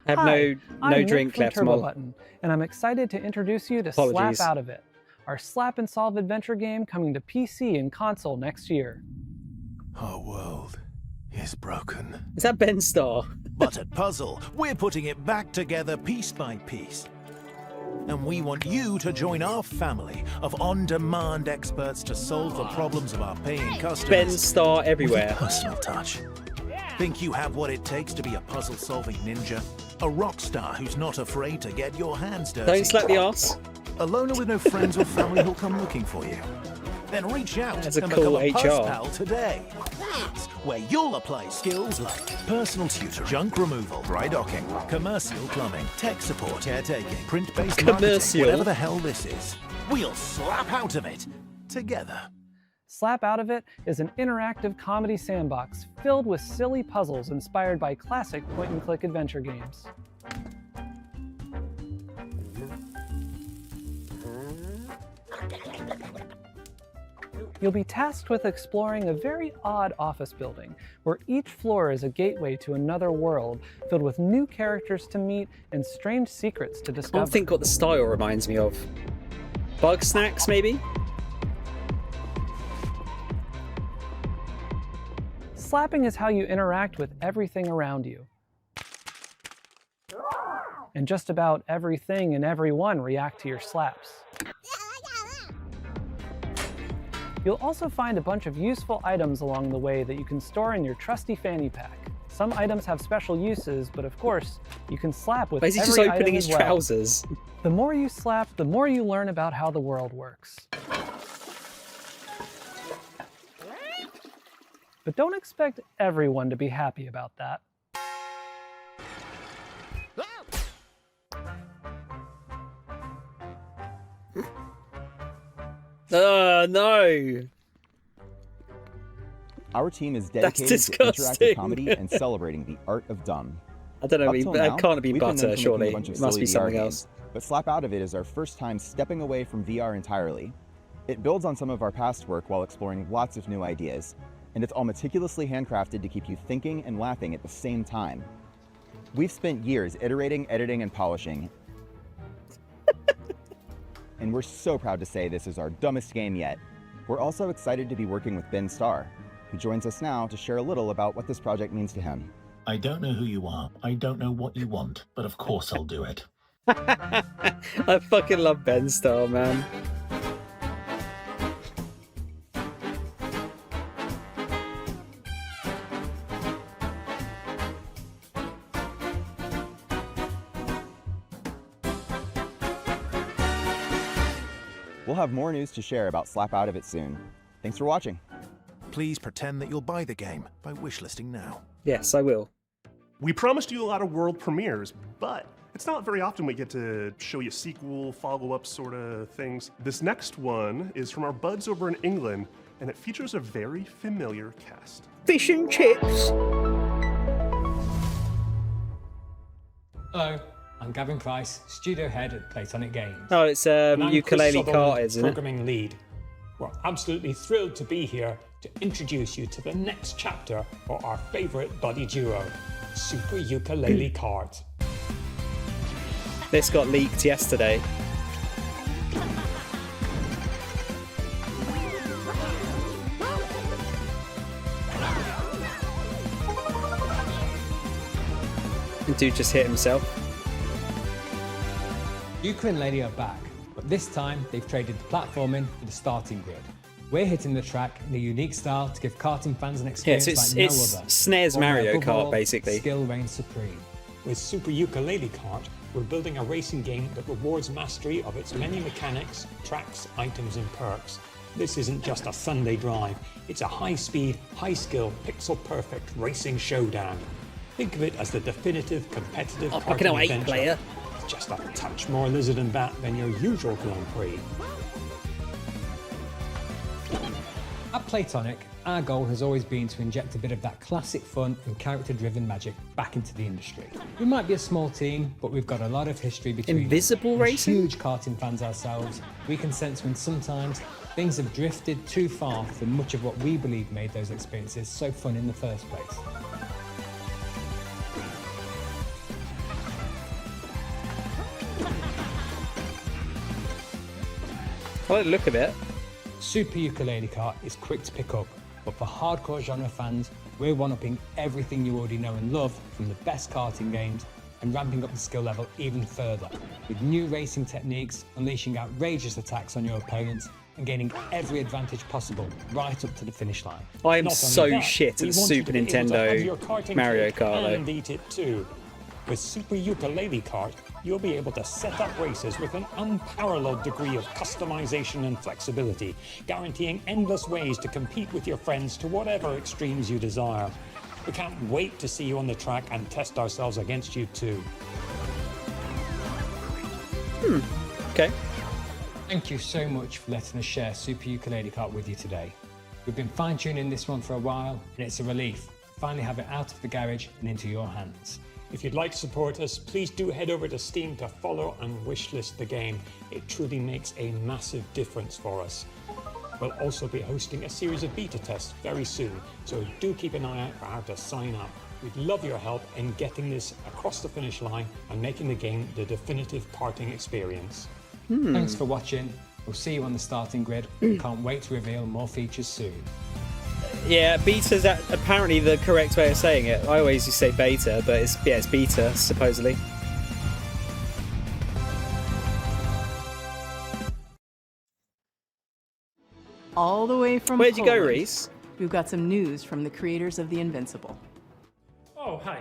I have Hi, no I'm Nick drink from left, Turbo Mol. Button, and I'm excited to introduce you to Apologies. Slap Out of It, our slap and solve adventure game coming to PC and console next year. Our world is broken. Is that Ben Starr? But at Puzzle, we're putting it back together piece by piece. And we want you to join our family of on-demand experts to solve the problems of our paying customers. Ben Starr everywhere. With a personal touch. Think you have what it takes to be a puzzle-solving ninja? A rock star who's not afraid to get your hands dirty? Don't slap the arse. A loner with no friends or family who'll come looking for you? Then reach out That's a and cool become a HR. Puzzle Pal today. That's where you'll apply skills like personal tutor, junk removal, dry docking, commercial plumbing, tech support, caretaking, print-based marketing, Commercial. whatever the hell this is. We'll slap out of it together. Slap Out of It is an interactive comedy sandbox filled with silly puzzles inspired by classic point-and-click adventure games. You'll be tasked with exploring a very odd office building, where each floor is a gateway to another world filled with new characters to meet and strange secrets to I discover. don't think what the style reminds me of. Bug Snacks, maybe? Slapping is how you interact with everything around you. And just about everything and everyone react to your slaps. You'll also find a bunch of useful items along the way that you can store in your trusty fanny pack. Some items have special uses, but of course, you can slap with Why is he every just opening item his as well. trousers? The more you slap, the more you learn about how the world works. But don't expect everyone to be happy about that. No! Our team is That's dedicated to disgusting. interactive comedy and celebrating the art of dumb. I don't know, Up till that now, can't have been we've known butter, for making a surely. bunch of It must silly be VR something games, else. But Slap Out of It is our first time stepping away from VR entirely. It builds on some of our past work while exploring lots of new ideas, and it's all meticulously handcrafted to keep you thinking and laughing at the same time. We've spent years iterating, editing, and polishing. And we're so proud to say this is our dumbest game yet. We're also excited to be working with Ben Starr, who joins us now to share a little about what this project means to him. I don't know who you are. I don't know what you want, but of course I'll do it. I fucking love Ben Starr, man. We'll have more news to share about Slap Out of it soon. Thanks for watching. Please pretend that you'll buy the game by wishlisting now. Yes, I will. We promised you a lot of world premieres, but it's not very often we get to show you sequel, follow-up sort of things. This next one is from our buds over in England, and it features a very familiar cast. Fish and chips! Hello, I'm Gavin Price, studio head at Playtonic Games. Oh, it's And I'm Ukulele Chris Sutherland, Cart, isn't it? programming lead. We're absolutely thrilled to be here to introduce you to the next chapter for our favourite buddy duo, Super Ukulele Cart. This got leaked yesterday. The dude just hit himself. Yuka and Lady are back, but this time they've traded the platforming for the starting grid. We're hitting the track in a unique style to give karting fans an experience Yes, like it's no other. SNES One where Mario above Kart, all, basically. Skill reigns supreme. With Super Ukulele Kart, we're building a racing game that rewards mastery of its many mechanics, tracks, items, and perks. This isn't just a Sunday drive, it's a high-speed, high-skill, pixel-perfect racing showdown. Think of it as the definitive competitive fucking hell, karting 8 adventure. player. It's just a touch more lizard and bat than your usual Grand Prix. At Playtonic, our goal has always been to inject a bit of that classic fun and character-driven magic back into the industry. We might be a small team, but we've got a lot of history between Invisible us. racing? Huge karting fans ourselves, we can sense when sometimes things have drifted too far from much of what we believe made those experiences so fun in the first place. I like the look of it. Super Ukulele Kart is quick to pick up, but for hardcore genre fans, we're one-upping everything you already know and love from the best karting games and ramping up the skill level even further, with new racing techniques, unleashing outrageous attacks on your opponents, and gaining every advantage possible right up to the finish line. I am Not so only that, shit we at want you Super to be able to have Nintendo your karting Mario cake Kart, and though. eat it too. With Super Ukulele Kart, you'll be able to set up races with an unparalleled degree of customization and flexibility, guaranteeing endless ways to compete with your friends to whatever extremes you desire. We can't wait to see you on the track and test ourselves against you too. Okay. Thank you so much for letting us share Super Ukulele Kart with you today. We've been fine-tuning this one for a while, and it's a relief to finally have it out of the garage and into your hands. If you'd like to support us, please do head over to Steam to follow and wishlist the game. It truly makes a massive difference for us. We'll also be hosting a series of beta tests very soon, so do keep an eye out for how to sign up. We'd love your help in getting this across the finish line and making the game the definitive karting experience. Thanks for watching. We'll see you on the starting grid. Can't wait to reveal more features soon. Yeah, beta's apparently the correct way of saying it. I always used to say beta, but it's beta, supposedly. All the way from Where'd you go, Poland, Reese? We've got some news from the creators of The Invincible. Oh, hi.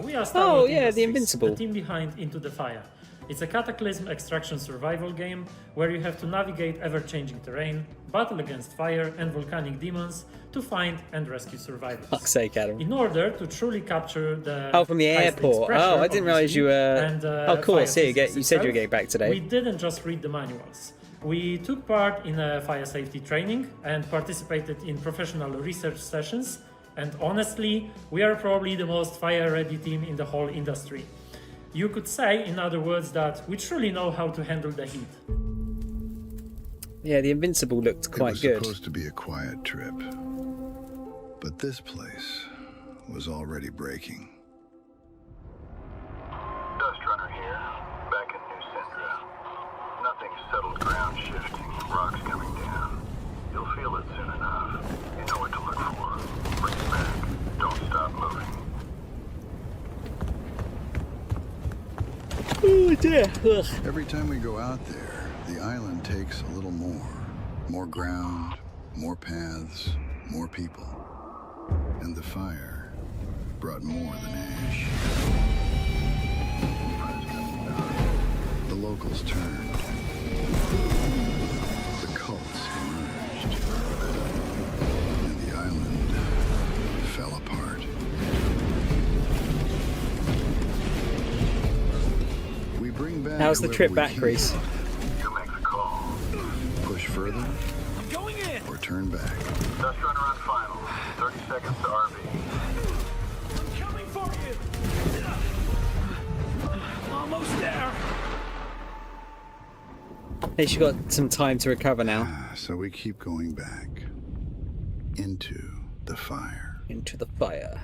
We are Star The Invincible. the team behind Into the Fire. It's a cataclysm extraction survival game where you have to navigate ever-changing terrain, battle against fire and volcanic demons to find and rescue survivors. Fuck's sake, Adam. In order to truly capture the Oh, from the high-stakes airport. pressure, Oh, I didn't realise you were... and, of course, fire here, physics you said you were itself, getting back today. We didn't just read the manuals. We took part in a fire safety training and participated in professional research sessions, and honestly, we are probably the most fire-ready team in the whole industry. You could say, in other words, that we truly know how to handle the heat. Yeah, the Invincible looked quite It was good. supposed to be a quiet trip, but this place was already breaking. Dust Runner here, back in New Syndra. Nothing settled ground shifting, rocks coming down. You'll feel it soon enough. You know what to look for. Bring it back. Don't stop moving. Oh dear. Ugh. Every time we go out there, the island takes a little more. More ground, more paths, more people. And the fire brought more than ash. The locals turned. How's the trip back, Reese? You make the call. Push further I'm going in. or turn back. Test run around final. 30 seconds to RV. Coming for you. Almost there. Hey, she got some time to recover now. So we keep going back into the fire. Into the fire.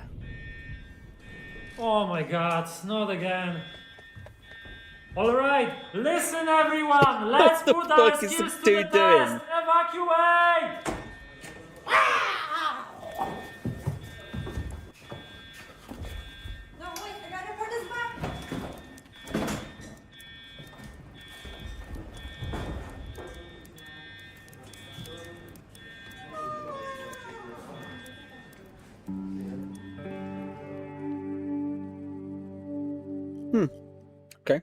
Oh my god, not again. Alright, listen everyone, let's the put our fuck is skills the to the dude doing? test. Evacuate! Okay.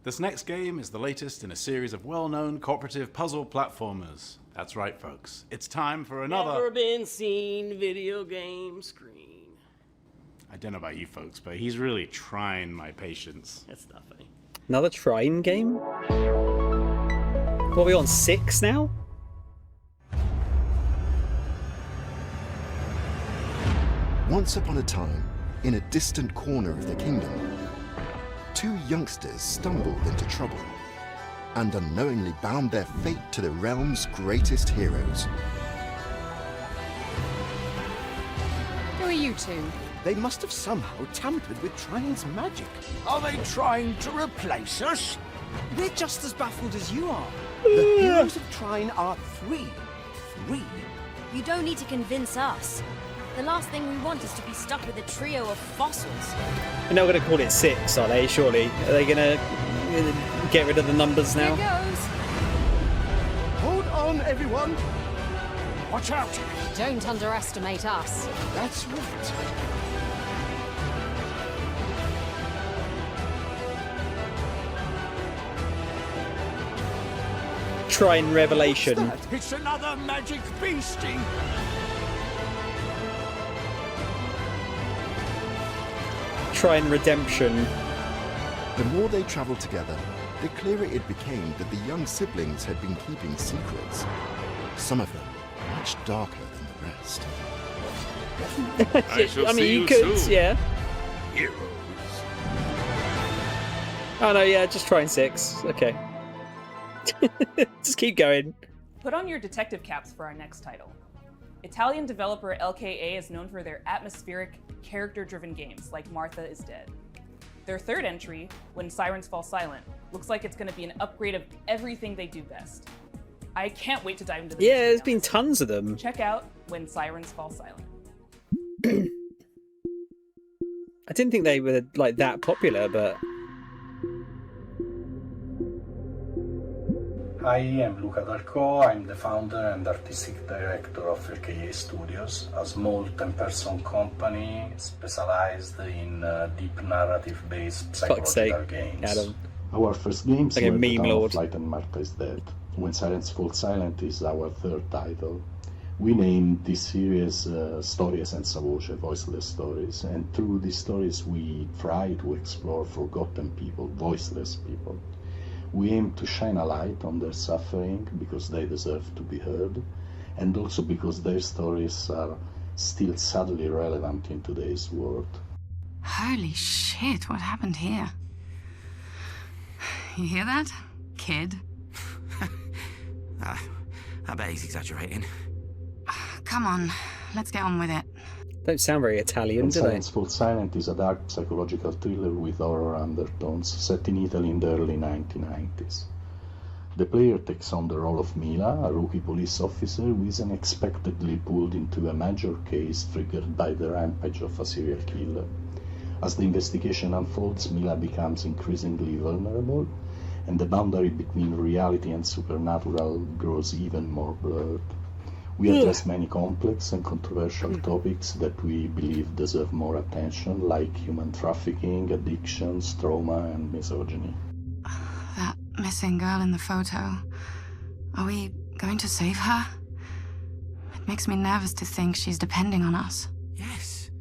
This next game is the latest in a series of well-known cooperative puzzle platformers. That's right, folks. It's time for another... Never been seen video game screen. I don't know about you folks, but he's really trying my patience. That's not funny. Another Trine game? What, are we on 6 now? Once upon a time, in a distant corner of the kingdom, two youngsters stumbled into trouble and unknowingly bound their fate to the realm's greatest heroes. Who are you two? They must have somehow tampered with Trine's magic. Are they trying to replace us? We're just as baffled as you are. The heroes of Trine are three. Three. You don't need to convince us. The last thing we want is to be stuck with a trio of fossils. They're not going to call it 6, are they, surely? Are they going to get rid of the numbers now? Here goes. Hold on, everyone. Watch out. Don't underestimate us. That's right. Trine Revelation. It's another magic beastie. Trine Redemption. The more they traveled together, the clearer it became that the young siblings had been keeping secrets. Some of them much darker than the rest. I mean, you could, yeah. Heroes. Oh no, yeah, just trying 6. Okay. Just keep going. Put on your detective caps for our next title. Italian developer LKA is known for their atmospheric, character-driven games like Martha is Dead. Their third entry, When Sirens Fall Silent, looks like it's going to be an upgrade of everything they do best. I can't wait to dive into this. Yeah, there's been tons of them. Check out When Sirens Fall Silent. I didn't think they were like that popular, but I am Luca Darko. I'm the founder and artistic director of LKA Studios, a small 10-person company specialized in deep narrative-based psychological games. Adam. Our first games Like a were meme The Town lord. of Light and Martha is Dead. When Sirens Fall Silent is our third title. We named this series Storie senza voce, voiceless stories, and through these stories we try to explore forgotten people, voiceless people. We aim to shine a light on their suffering because they deserve to be heard, and also because their stories are still sadly relevant in today's world. Holy shit, what happened here? You hear that, kid? I bet he's exaggerating. Come on, let's get on with it. don't sound very Italian, When do they? Sirens Fall Silent is a dark psychological thriller with horror undertones set in Italy in the early 1990s. The player takes on the role of Mila, a rookie police officer who is unexpectedly pulled into a major case triggered by the rampage of a serial killer. As the investigation unfolds, Mila becomes increasingly vulnerable, and the boundary between reality and supernatural grows even more blurred. We address many complex and controversial topics that we believe deserve more attention, like human trafficking, addictions, trauma, and misogyny. That missing girl in the photo. Are we going to save her? It makes me nervous to think she's depending on us. Yes.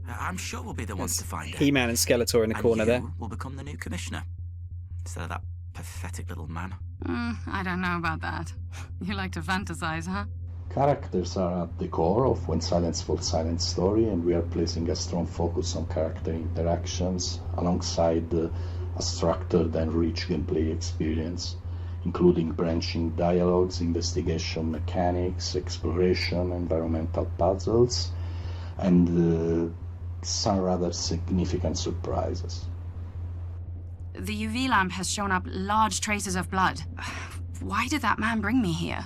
I'm sure we'll be the ones to find her. He-Man and Skeletor in the corner there. Will become the new commissioner. instead of that pathetic little man. I don't know about that. You like to fantasize, huh? Characters are at the core of When Silence Falls Silent story, and we are placing a strong focus on character interactions alongside a structured and rich gameplay experience, including branching dialogues, investigation mechanics, exploration, environmental puzzles, and some rather significant surprises. The UV lamp has shown up large traces of blood. Why did that man bring me here?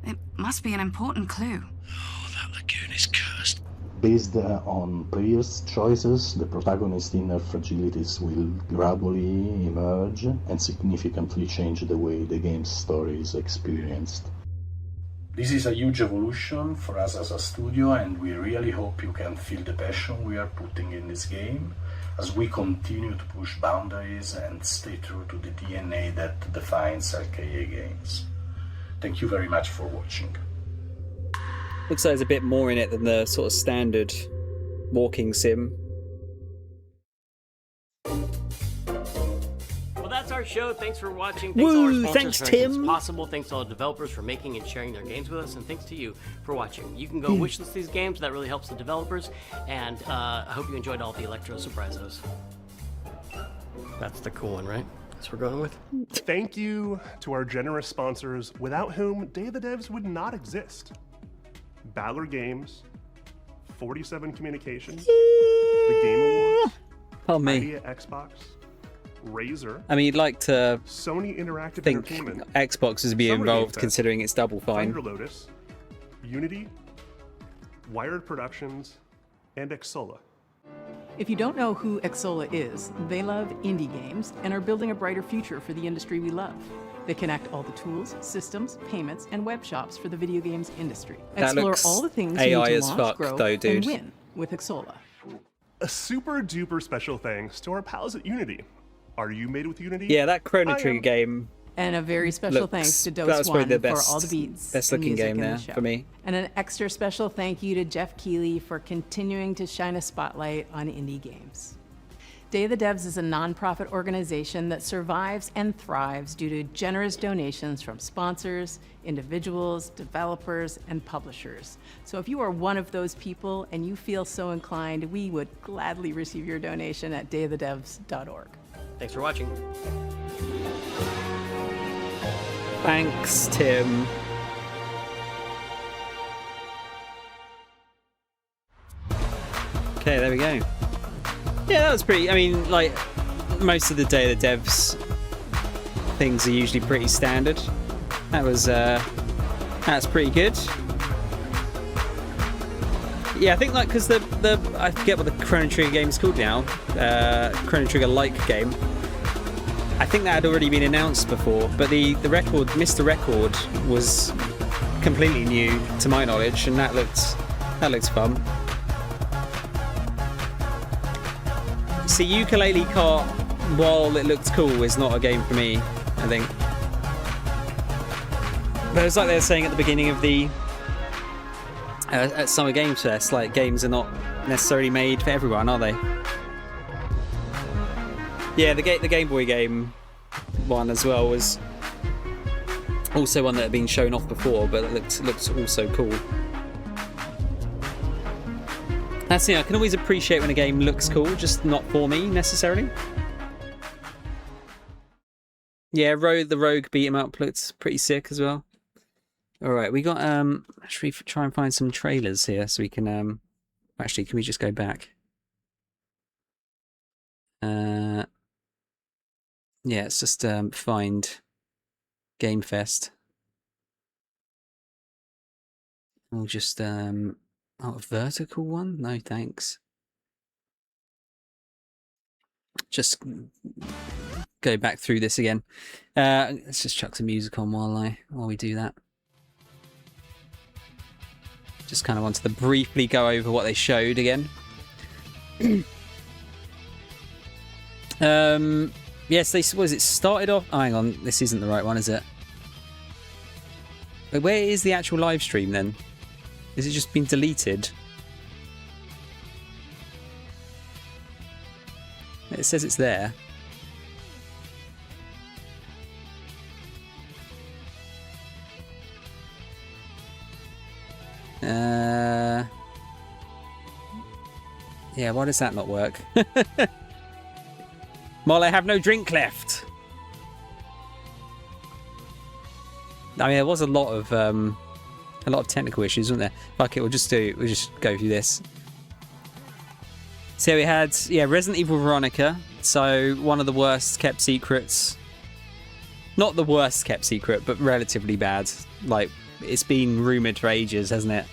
It must be an important clue. Oh, that lagoon is cursed. Based on previous choices, the protagonist's inner fragilities will gradually emerge and significantly change the way the game's story is experienced. This is a huge evolution for us as a studio, and we really hope you can feel the passion we are putting in this game as we continue to push boundaries and stay true to the DNA that defines RKA games. Thank you very much for watching. Looks like there's a bit more in it than the sort of standard walking sim. Well, that's our show. Thanks for watching. Thanks to all our sponsors Thanks, for making this Tim. possible. Thanks to all the developers for making and sharing their games with us. And thanks to you for watching. You can go wishlist these games. That really helps the developers. And I hope you enjoyed all the Electro Surprisos. That's the cool one, right? That's what we're going with. Thank you to our generous sponsors, without whom Day of the Devs would not exist. Battler Games, 47 Communications, the Game Awards, Oh me. Idea Xbox, Razer. I mean, you'd like to Sony Interactive think Entertainment, Xbox would be Summer Game involved, Fest, considering it's Double Fine. Thunder Lotus, Unity, Wired Productions, and Xsola. If you don't know who Xsola is, they love indie games and are building a brighter future for the industry we love. They connect all the tools, systems, payments, and web shops for the video games industry. That Explore looks all the things AI you need to as launch, fuck, grow, though, dude. and win with Xsola. A super duper special thanks to our pals at Unity. Are you made with Unity? Yeah, that Chrono I Trigger am. game. And a very special looks- thanks to that was Dose probably One the for best- all the beats best and looking music game in there the show. for me. And an extra special thank you to Jeff Keighley for continuing to shine a spotlight on indie games. Day of the Devs is a nonprofit organization that survives and thrives due to generous donations from sponsors, individuals, developers, and publishers. So if you are one of those people and you feel so inclined, we would gladly receive your donation at dayofthedevs.org. Thanks for watching. Thanks, Tim. Okay, there we go. Yeah, that was pretty. I mean, like, most of the Day of the Devs things are usually pretty standard. That was, that's pretty good. Yeah, I think, like, because I forget what the Chrono Trigger game is called now. Chrono Trigger-like game. I think that had already been announced before, but the record, Mr. Record, was completely new to my knowledge, and that looked fun. See, Ukulele Kart, while it looked cool, is not a game for me, I think. But it's like they were saying at the beginning of the at Summer Games Fest, like, games are not necessarily made for everyone, are they? Yeah, the Game Boy game one as well was also one that had been shown off before, but it looked also cool. That's the thing, I can always appreciate when a game looks cool, just not for me necessarily. Yeah, the Rogue beat 'em up looks pretty sick as well. All right, we got should we try and find some trailers here so we can actually, can we just go back? Yeah, it's just find Game Fest. We'll just a vertical one? No, thanks. Just go back through this again. Let's just chuck some music on while we do that. Just kind of wanted to briefly go over what they showed again. Yes, it started off. Oh, hang on, this isn't the right one, is it? But where is the actual live stream then? Has it just been deleted? It says it's there. Yeah, why does that not work? Mole, I have no drink left. I mean, there was a lot of technical issues, wasn't there? Fuck it, we'll just go through this. So we had, Resident Evil Veronica. So one of the worst kept secrets. Not the worst kept secret, but relatively bad. Like, it's been rumoured for ages, hasn't it?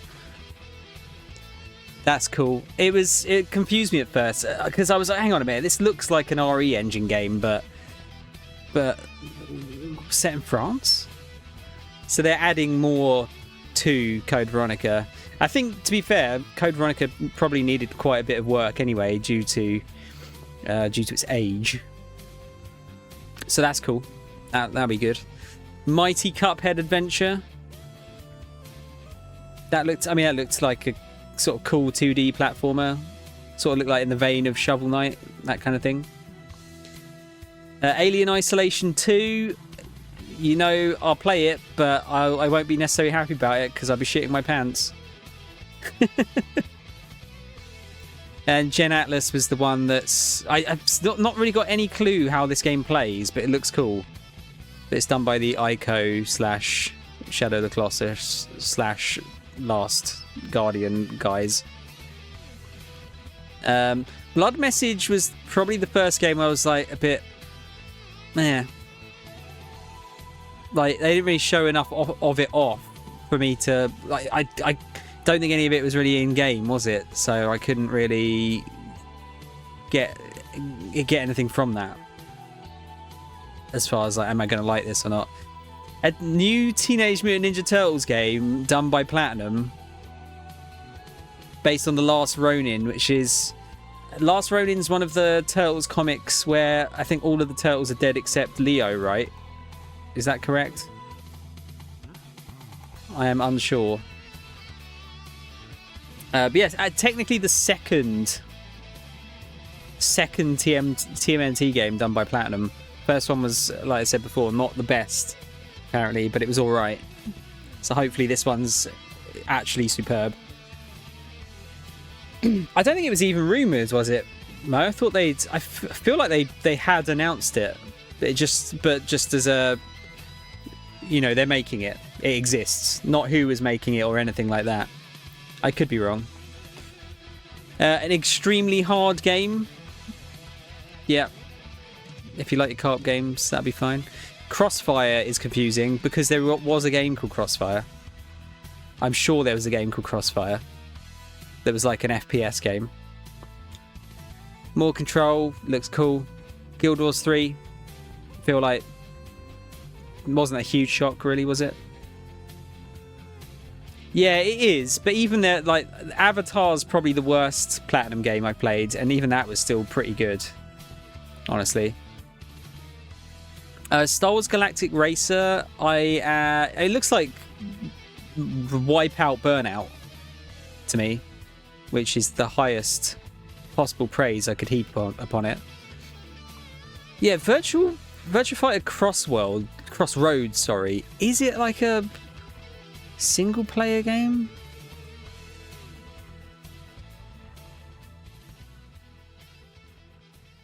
That's cool. It confused me at first, because I was like, hang on a minute, this looks like an RE Engine game, but set in France? So they're adding more to Code Veronica. I think, to be fair, Code Veronica probably needed quite a bit of work anyway, due to its age. So that's cool. That'll be good. Mighty Cuphead Adventure. That looked like a sort of cool 2D platformer. Sort of looked like in the vein of Shovel Knight, that kind of thing. Alien Isolation 2. You know, I'll play it, but I won't be necessarily happy about it because I'll be shitting my pants. And Gen Atlas was the one that's... I've not really got any clue how this game plays, but it looks cool. It's done by the Ico / Shadow the Colossus / Last Guardian guys. Blood Message was probably the first game I was like a bit... Like, they didn't really show enough of it off for me to... Like, I don't think any of it was really in-game, was it? So I couldn't really get anything from that. As far as, like, am I going to like this or not? A new Teenage Mutant Ninja Turtles game done by Platinum, based on The Last Ronin, which is... Last Ronin's one of the Turtles comics where I think all of the Turtles are dead except Leo, right? Is that correct? I am unsure. But yes, technically the second TMNT game done by Platinum. First one was, like I said before, not the best, apparently, but it was alright. So hopefully this one's actually superb. I don't think it was even rumours, was it, Mo? I thought I feel like they had announced it. But just as a... You know, they're making it. It exists. Not who is making it or anything like that. I could be wrong. An extremely hard game. Yeah. If you like your co-op games, that'd be fine. Crossfire is confusing because there was a game called Crossfire. I'm sure there was a game called Crossfire. There was like an FPS game. More Control looks cool. Guild Wars 3. Feel like it wasn't a huge shock, really, was it? Yeah, it is. But even there, like, Avatar's probably the worst Platinum game I played, and even that was still pretty good, honestly. Star Wars Galactic Racer, it looks like Wipeout Burnout to me, which is the highest possible praise I could heap upon it. Yeah, Virtua Fighter Crossroads, sorry. Is it like a single player game?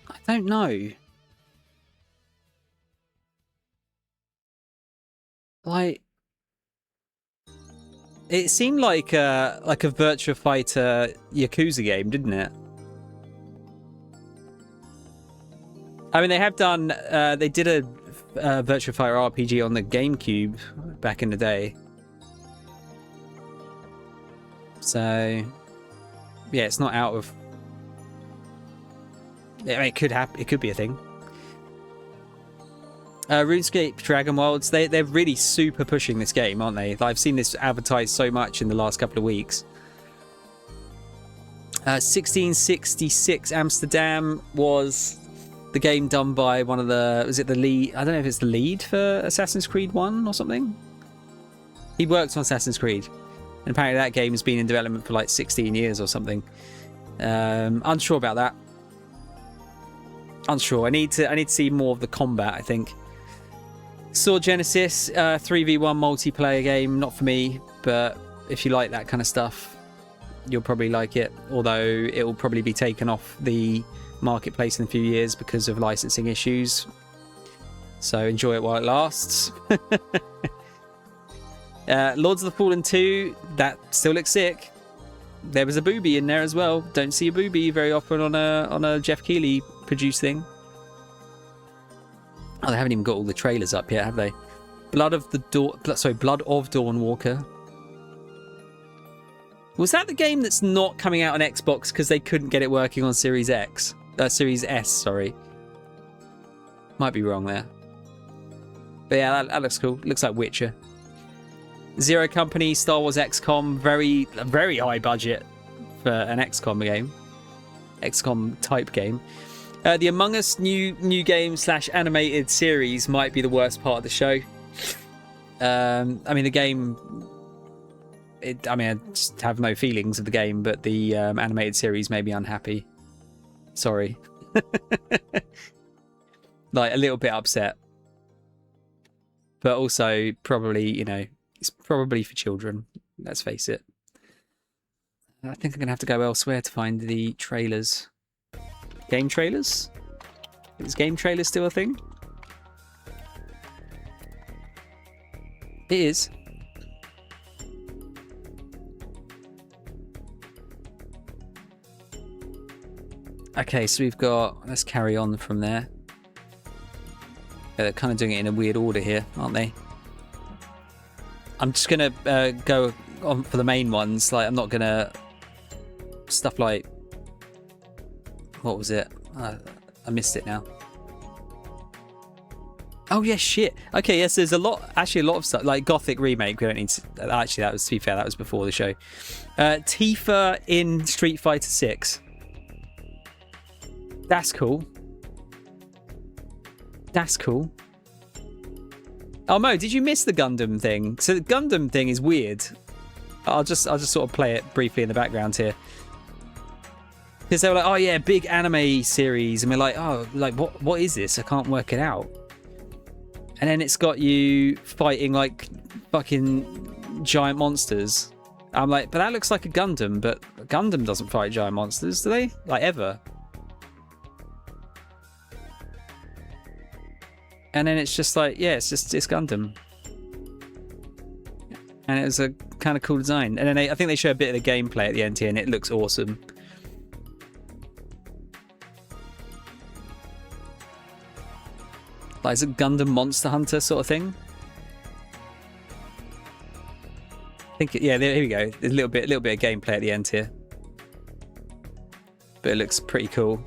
I don't know. Like, it seemed like a Virtua Fighter Yakuza game, didn't it? I mean, they have done. They did a Virtua Fighter RPG on the GameCube back in the day. So, yeah, it's not out of. I mean, it could happen. It could be a thing. RuneScape Dragon Worlds, they're really super pushing this game, aren't they? I've seen this advertised so much in the last couple of weeks. 1666 Amsterdam was the game done by one of the... Was it the lead? I don't know if it's the lead for Assassin's Creed 1 or something. He worked on Assassin's Creed. And apparently that game has been in development for like 16 years or something. Unsure about that. Unsure. I need to see more of the combat, I think. Sword Genesis, 3v1 multiplayer game, not for me, but if you like that kind of stuff, you'll probably like it. Although it will probably be taken off the marketplace in a few years because of licensing issues. So enjoy it while it lasts. Lords of the Fallen 2, that still looks sick. There was a booby in there as well. Don't see a booby very often on a Jeff Keighley produced thing. Oh, they haven't even got all the trailers up yet, have they? Blood of Dawnwalker. Was that the game that's not coming out on Xbox because they couldn't get it working on Series X? Series S, sorry. Might be wrong there. But yeah, that looks cool. Looks like Witcher. Zero Company, Star Wars XCOM, very high budget for an XCOM game. XCOM type game. The Among Us new game / animated series might be the worst part of the show. I mean, the game... I just have no feelings of the game, but the animated series made me unhappy. Sorry. Like, a little bit upset. But also, probably, you know, it's probably for children. Let's face it. I think I'm going to have to go elsewhere to find the trailers. Game trailers? Is game trailers still a thing? It is. Okay, so we've got... Let's carry on from there. They're kind of doing it in a weird order here, aren't they? I'm just going to go on for the main ones. Like, I'm not going to... Stuff like... What was it? I missed it now. Oh, yeah, shit. Okay, yes, there's a lot of stuff. Like, Gothic Remake, we don't need to... Actually, that was, to be fair, that was before the show. Tifa in Street Fighter 6. That's cool. That's cool. Oh, Mo, did you miss the Gundam thing? So the Gundam thing is weird. I'll just sort of play it briefly in the background here. Because they were like, oh yeah, big anime series. And we're like, oh, like what is this? I can't work it out. And then it's got you fighting like fucking giant monsters. I'm like, but that looks like a Gundam, but Gundam doesn't fight giant monsters, do they? Like, ever. And then it's just like, yeah, it's Gundam. And it was a kind of cool design. And then I think they show a bit of the gameplay at the end here, and it looks awesome. Like, is it Gundam Monster Hunter sort of thing? I think, yeah, here we go. There's a little bit of gameplay at the end here. But it looks pretty cool.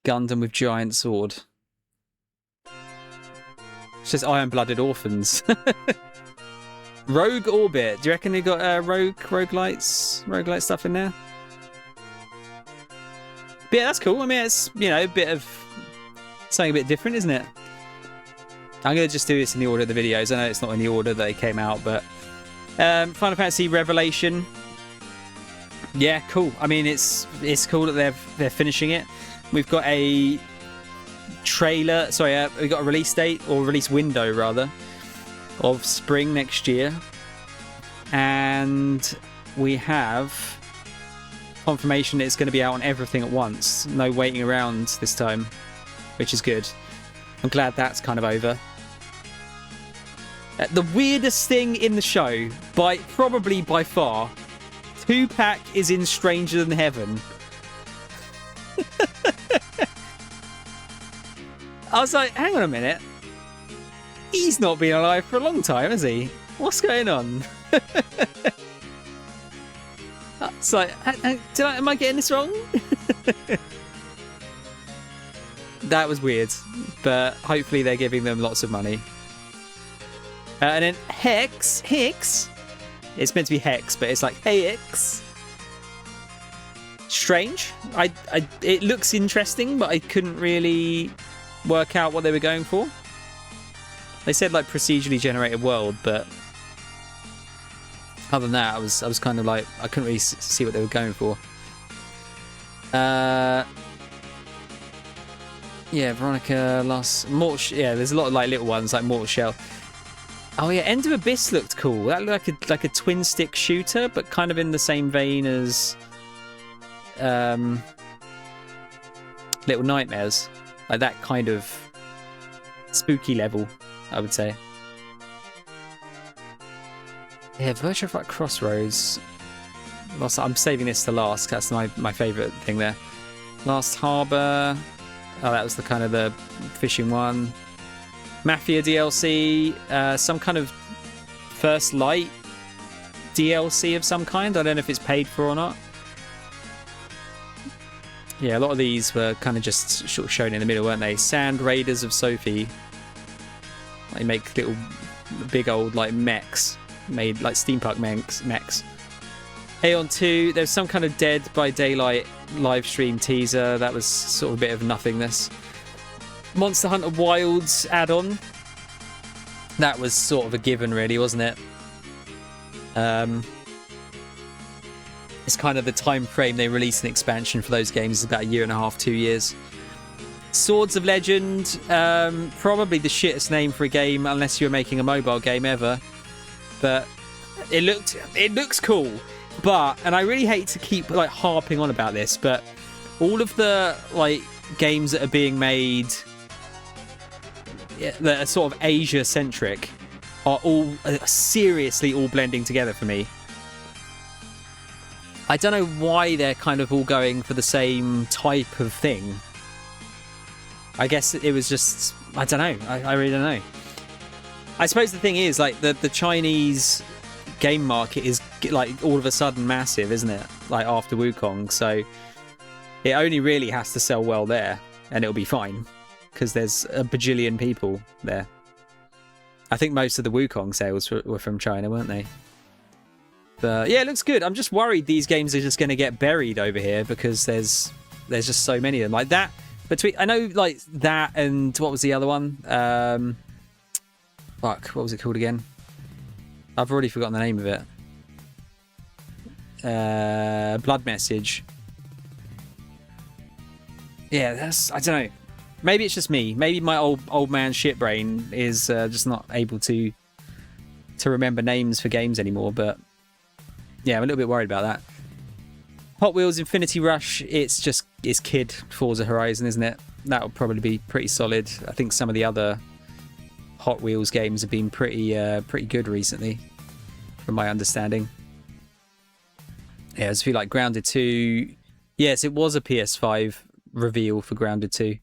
Gundam with giant sword. It's just iron-blooded orphans. Rogue Orbit. Do you reckon they got roguelite stuff in there? But yeah, that's cool. I mean, it's, you know, a bit of something a bit different, isn't it? I'm going to just do this in the order of the videos. I know it's not in the order that they came out, but Final Fantasy Revelation. Yeah, cool. I mean, it's cool that they're finishing it. We've got a trailer, sorry, we've got a release date, or release window rather, of spring next year. And we have confirmation that it's going to be out on everything at once. No waiting around this time, which is good. I'm glad that's kind of over. The weirdest thing in the show, probably by far, Tupac is in Stranger Than Heaven. I was like, hang on a minute. He's not been alive for a long time, has he? What's going on? It's like, am I getting this wrong? That was weird, but hopefully they're giving them lots of money. And then Hex. It's meant to be Hex, but it's like Hex. Strange. It looks interesting, but I couldn't really work out what they were going for. They said like procedurally generated world, but other than that, I was kind of like, I couldn't really see what they were going for. Yeah, Veronica, there's a lot of like little ones like Mortal Shell. Oh yeah, End of Abyss looked cool. That looked like a twin stick shooter, but kind of in the same vein as Little Nightmares, like that kind of spooky level, I would say. Yeah, Virtua Fighter Crossroads. I'm saving this to last. That's my favourite thing there. Last Harbour. Oh, that was the kind of the fishing one. Mafia DLC. Some kind of First Light DLC of some kind. I don't know if it's paid for or not. Yeah, a lot of these were kind of just sort of shown in the middle, weren't they? Sand Raiders of Sophie. They make little, big old like mechs, made like steampunk mechs. Aeon 2, there's some kind of Dead by Daylight live stream teaser. That was sort of a bit of nothingness. Monster Hunter Wilds add-on. That was sort of a given, really, wasn't it? It's kind of the time frame they release an expansion for those games is about 1.5 to 2 years. Swords of Legend, probably the shittest name for a game unless you're making a mobile game ever. But it looks cool. But, and I really hate to keep like harping on about this, but all of the like games that are being made that are sort of Asia centric are all seriously all blending together for me. I don't know why they're kind of all going for the same type of thing. I guess it was just, I don't know. I really don't know. I suppose the thing is, like, the Chinese game market is, like, all of a sudden massive, isn't it? Like, after Wukong. So it only really has to sell well there, and it'll be fine. Because there's a bajillion people there. I think most of the Wukong sales were from China, weren't they? But yeah, it looks good. I'm just worried these games are just going to get buried over here because there's just so many of them. Like that, I know like that and what was the other one? Fuck, what was it called again? I've already forgotten the name of it. Blood Message. Yeah, I don't know. Maybe it's just me. Maybe my old man shit brain is just not able to remember names for games anymore, but yeah, I'm a little bit worried about that. Hot Wheels Infinity Rush, it's kid Forza Horizon, isn't it? That'll probably be pretty solid. I think some of the other Hot Wheels games have been pretty good recently, from my understanding. Yeah, I just feel like Grounded 2... Yes, it was a PS5 reveal for Grounded 2.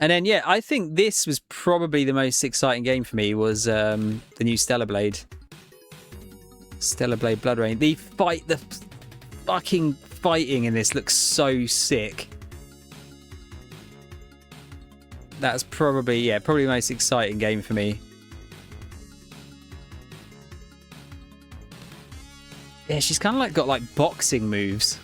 And then, yeah, I think this was probably the most exciting game for me was the new Stellar Blade. Stellar Blade Blood Rain. The fucking fighting in this looks so sick. That's probably the most exciting game for me. Yeah, she's kind of like got like boxing moves.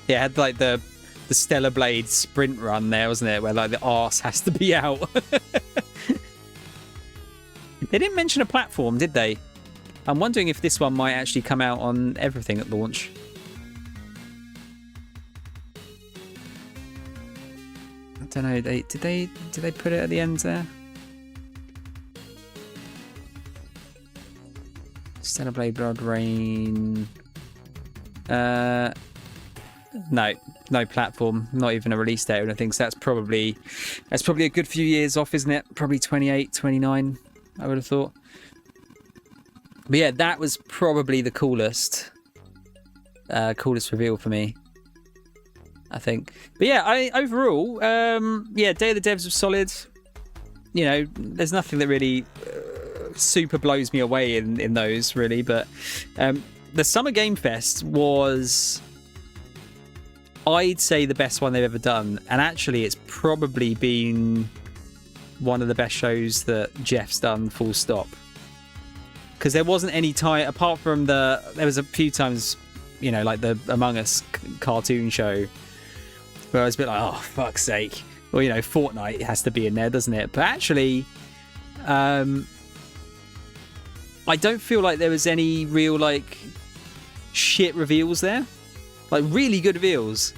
Yeah, it had like the Stellar Blade sprint run there, wasn't it? Where like the arse has to be out. They didn't mention a platform, did they? I'm wondering if this one might actually come out on everything at launch. I don't know. Did they put it at the end there? Stellar Blade Blood Rain. No platform, not even a release date or anything, so that's probably a good few years off, isn't it? Probably 28, 29, I would have thought. But yeah, that was probably the coolest reveal for me, I think. But yeah, overall, Day of the Devs was solid. You know, there's nothing that really super blows me away in those, really, but the Summer Game Fest was, I'd say, the best one they've ever done. And actually, it's probably been one of the best shows that Jeff's done, full stop. Because there wasn't any time, apart from there was a few times, you know, like the Among Us cartoon show, where I was a bit like, oh, fuck's sake. Well, you know, Fortnite has to be in there, doesn't it? But actually, I don't feel like there was any real like shit reveals there. Like really good reveals.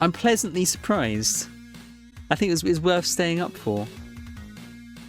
I'm pleasantly surprised. I think it was worth staying up for.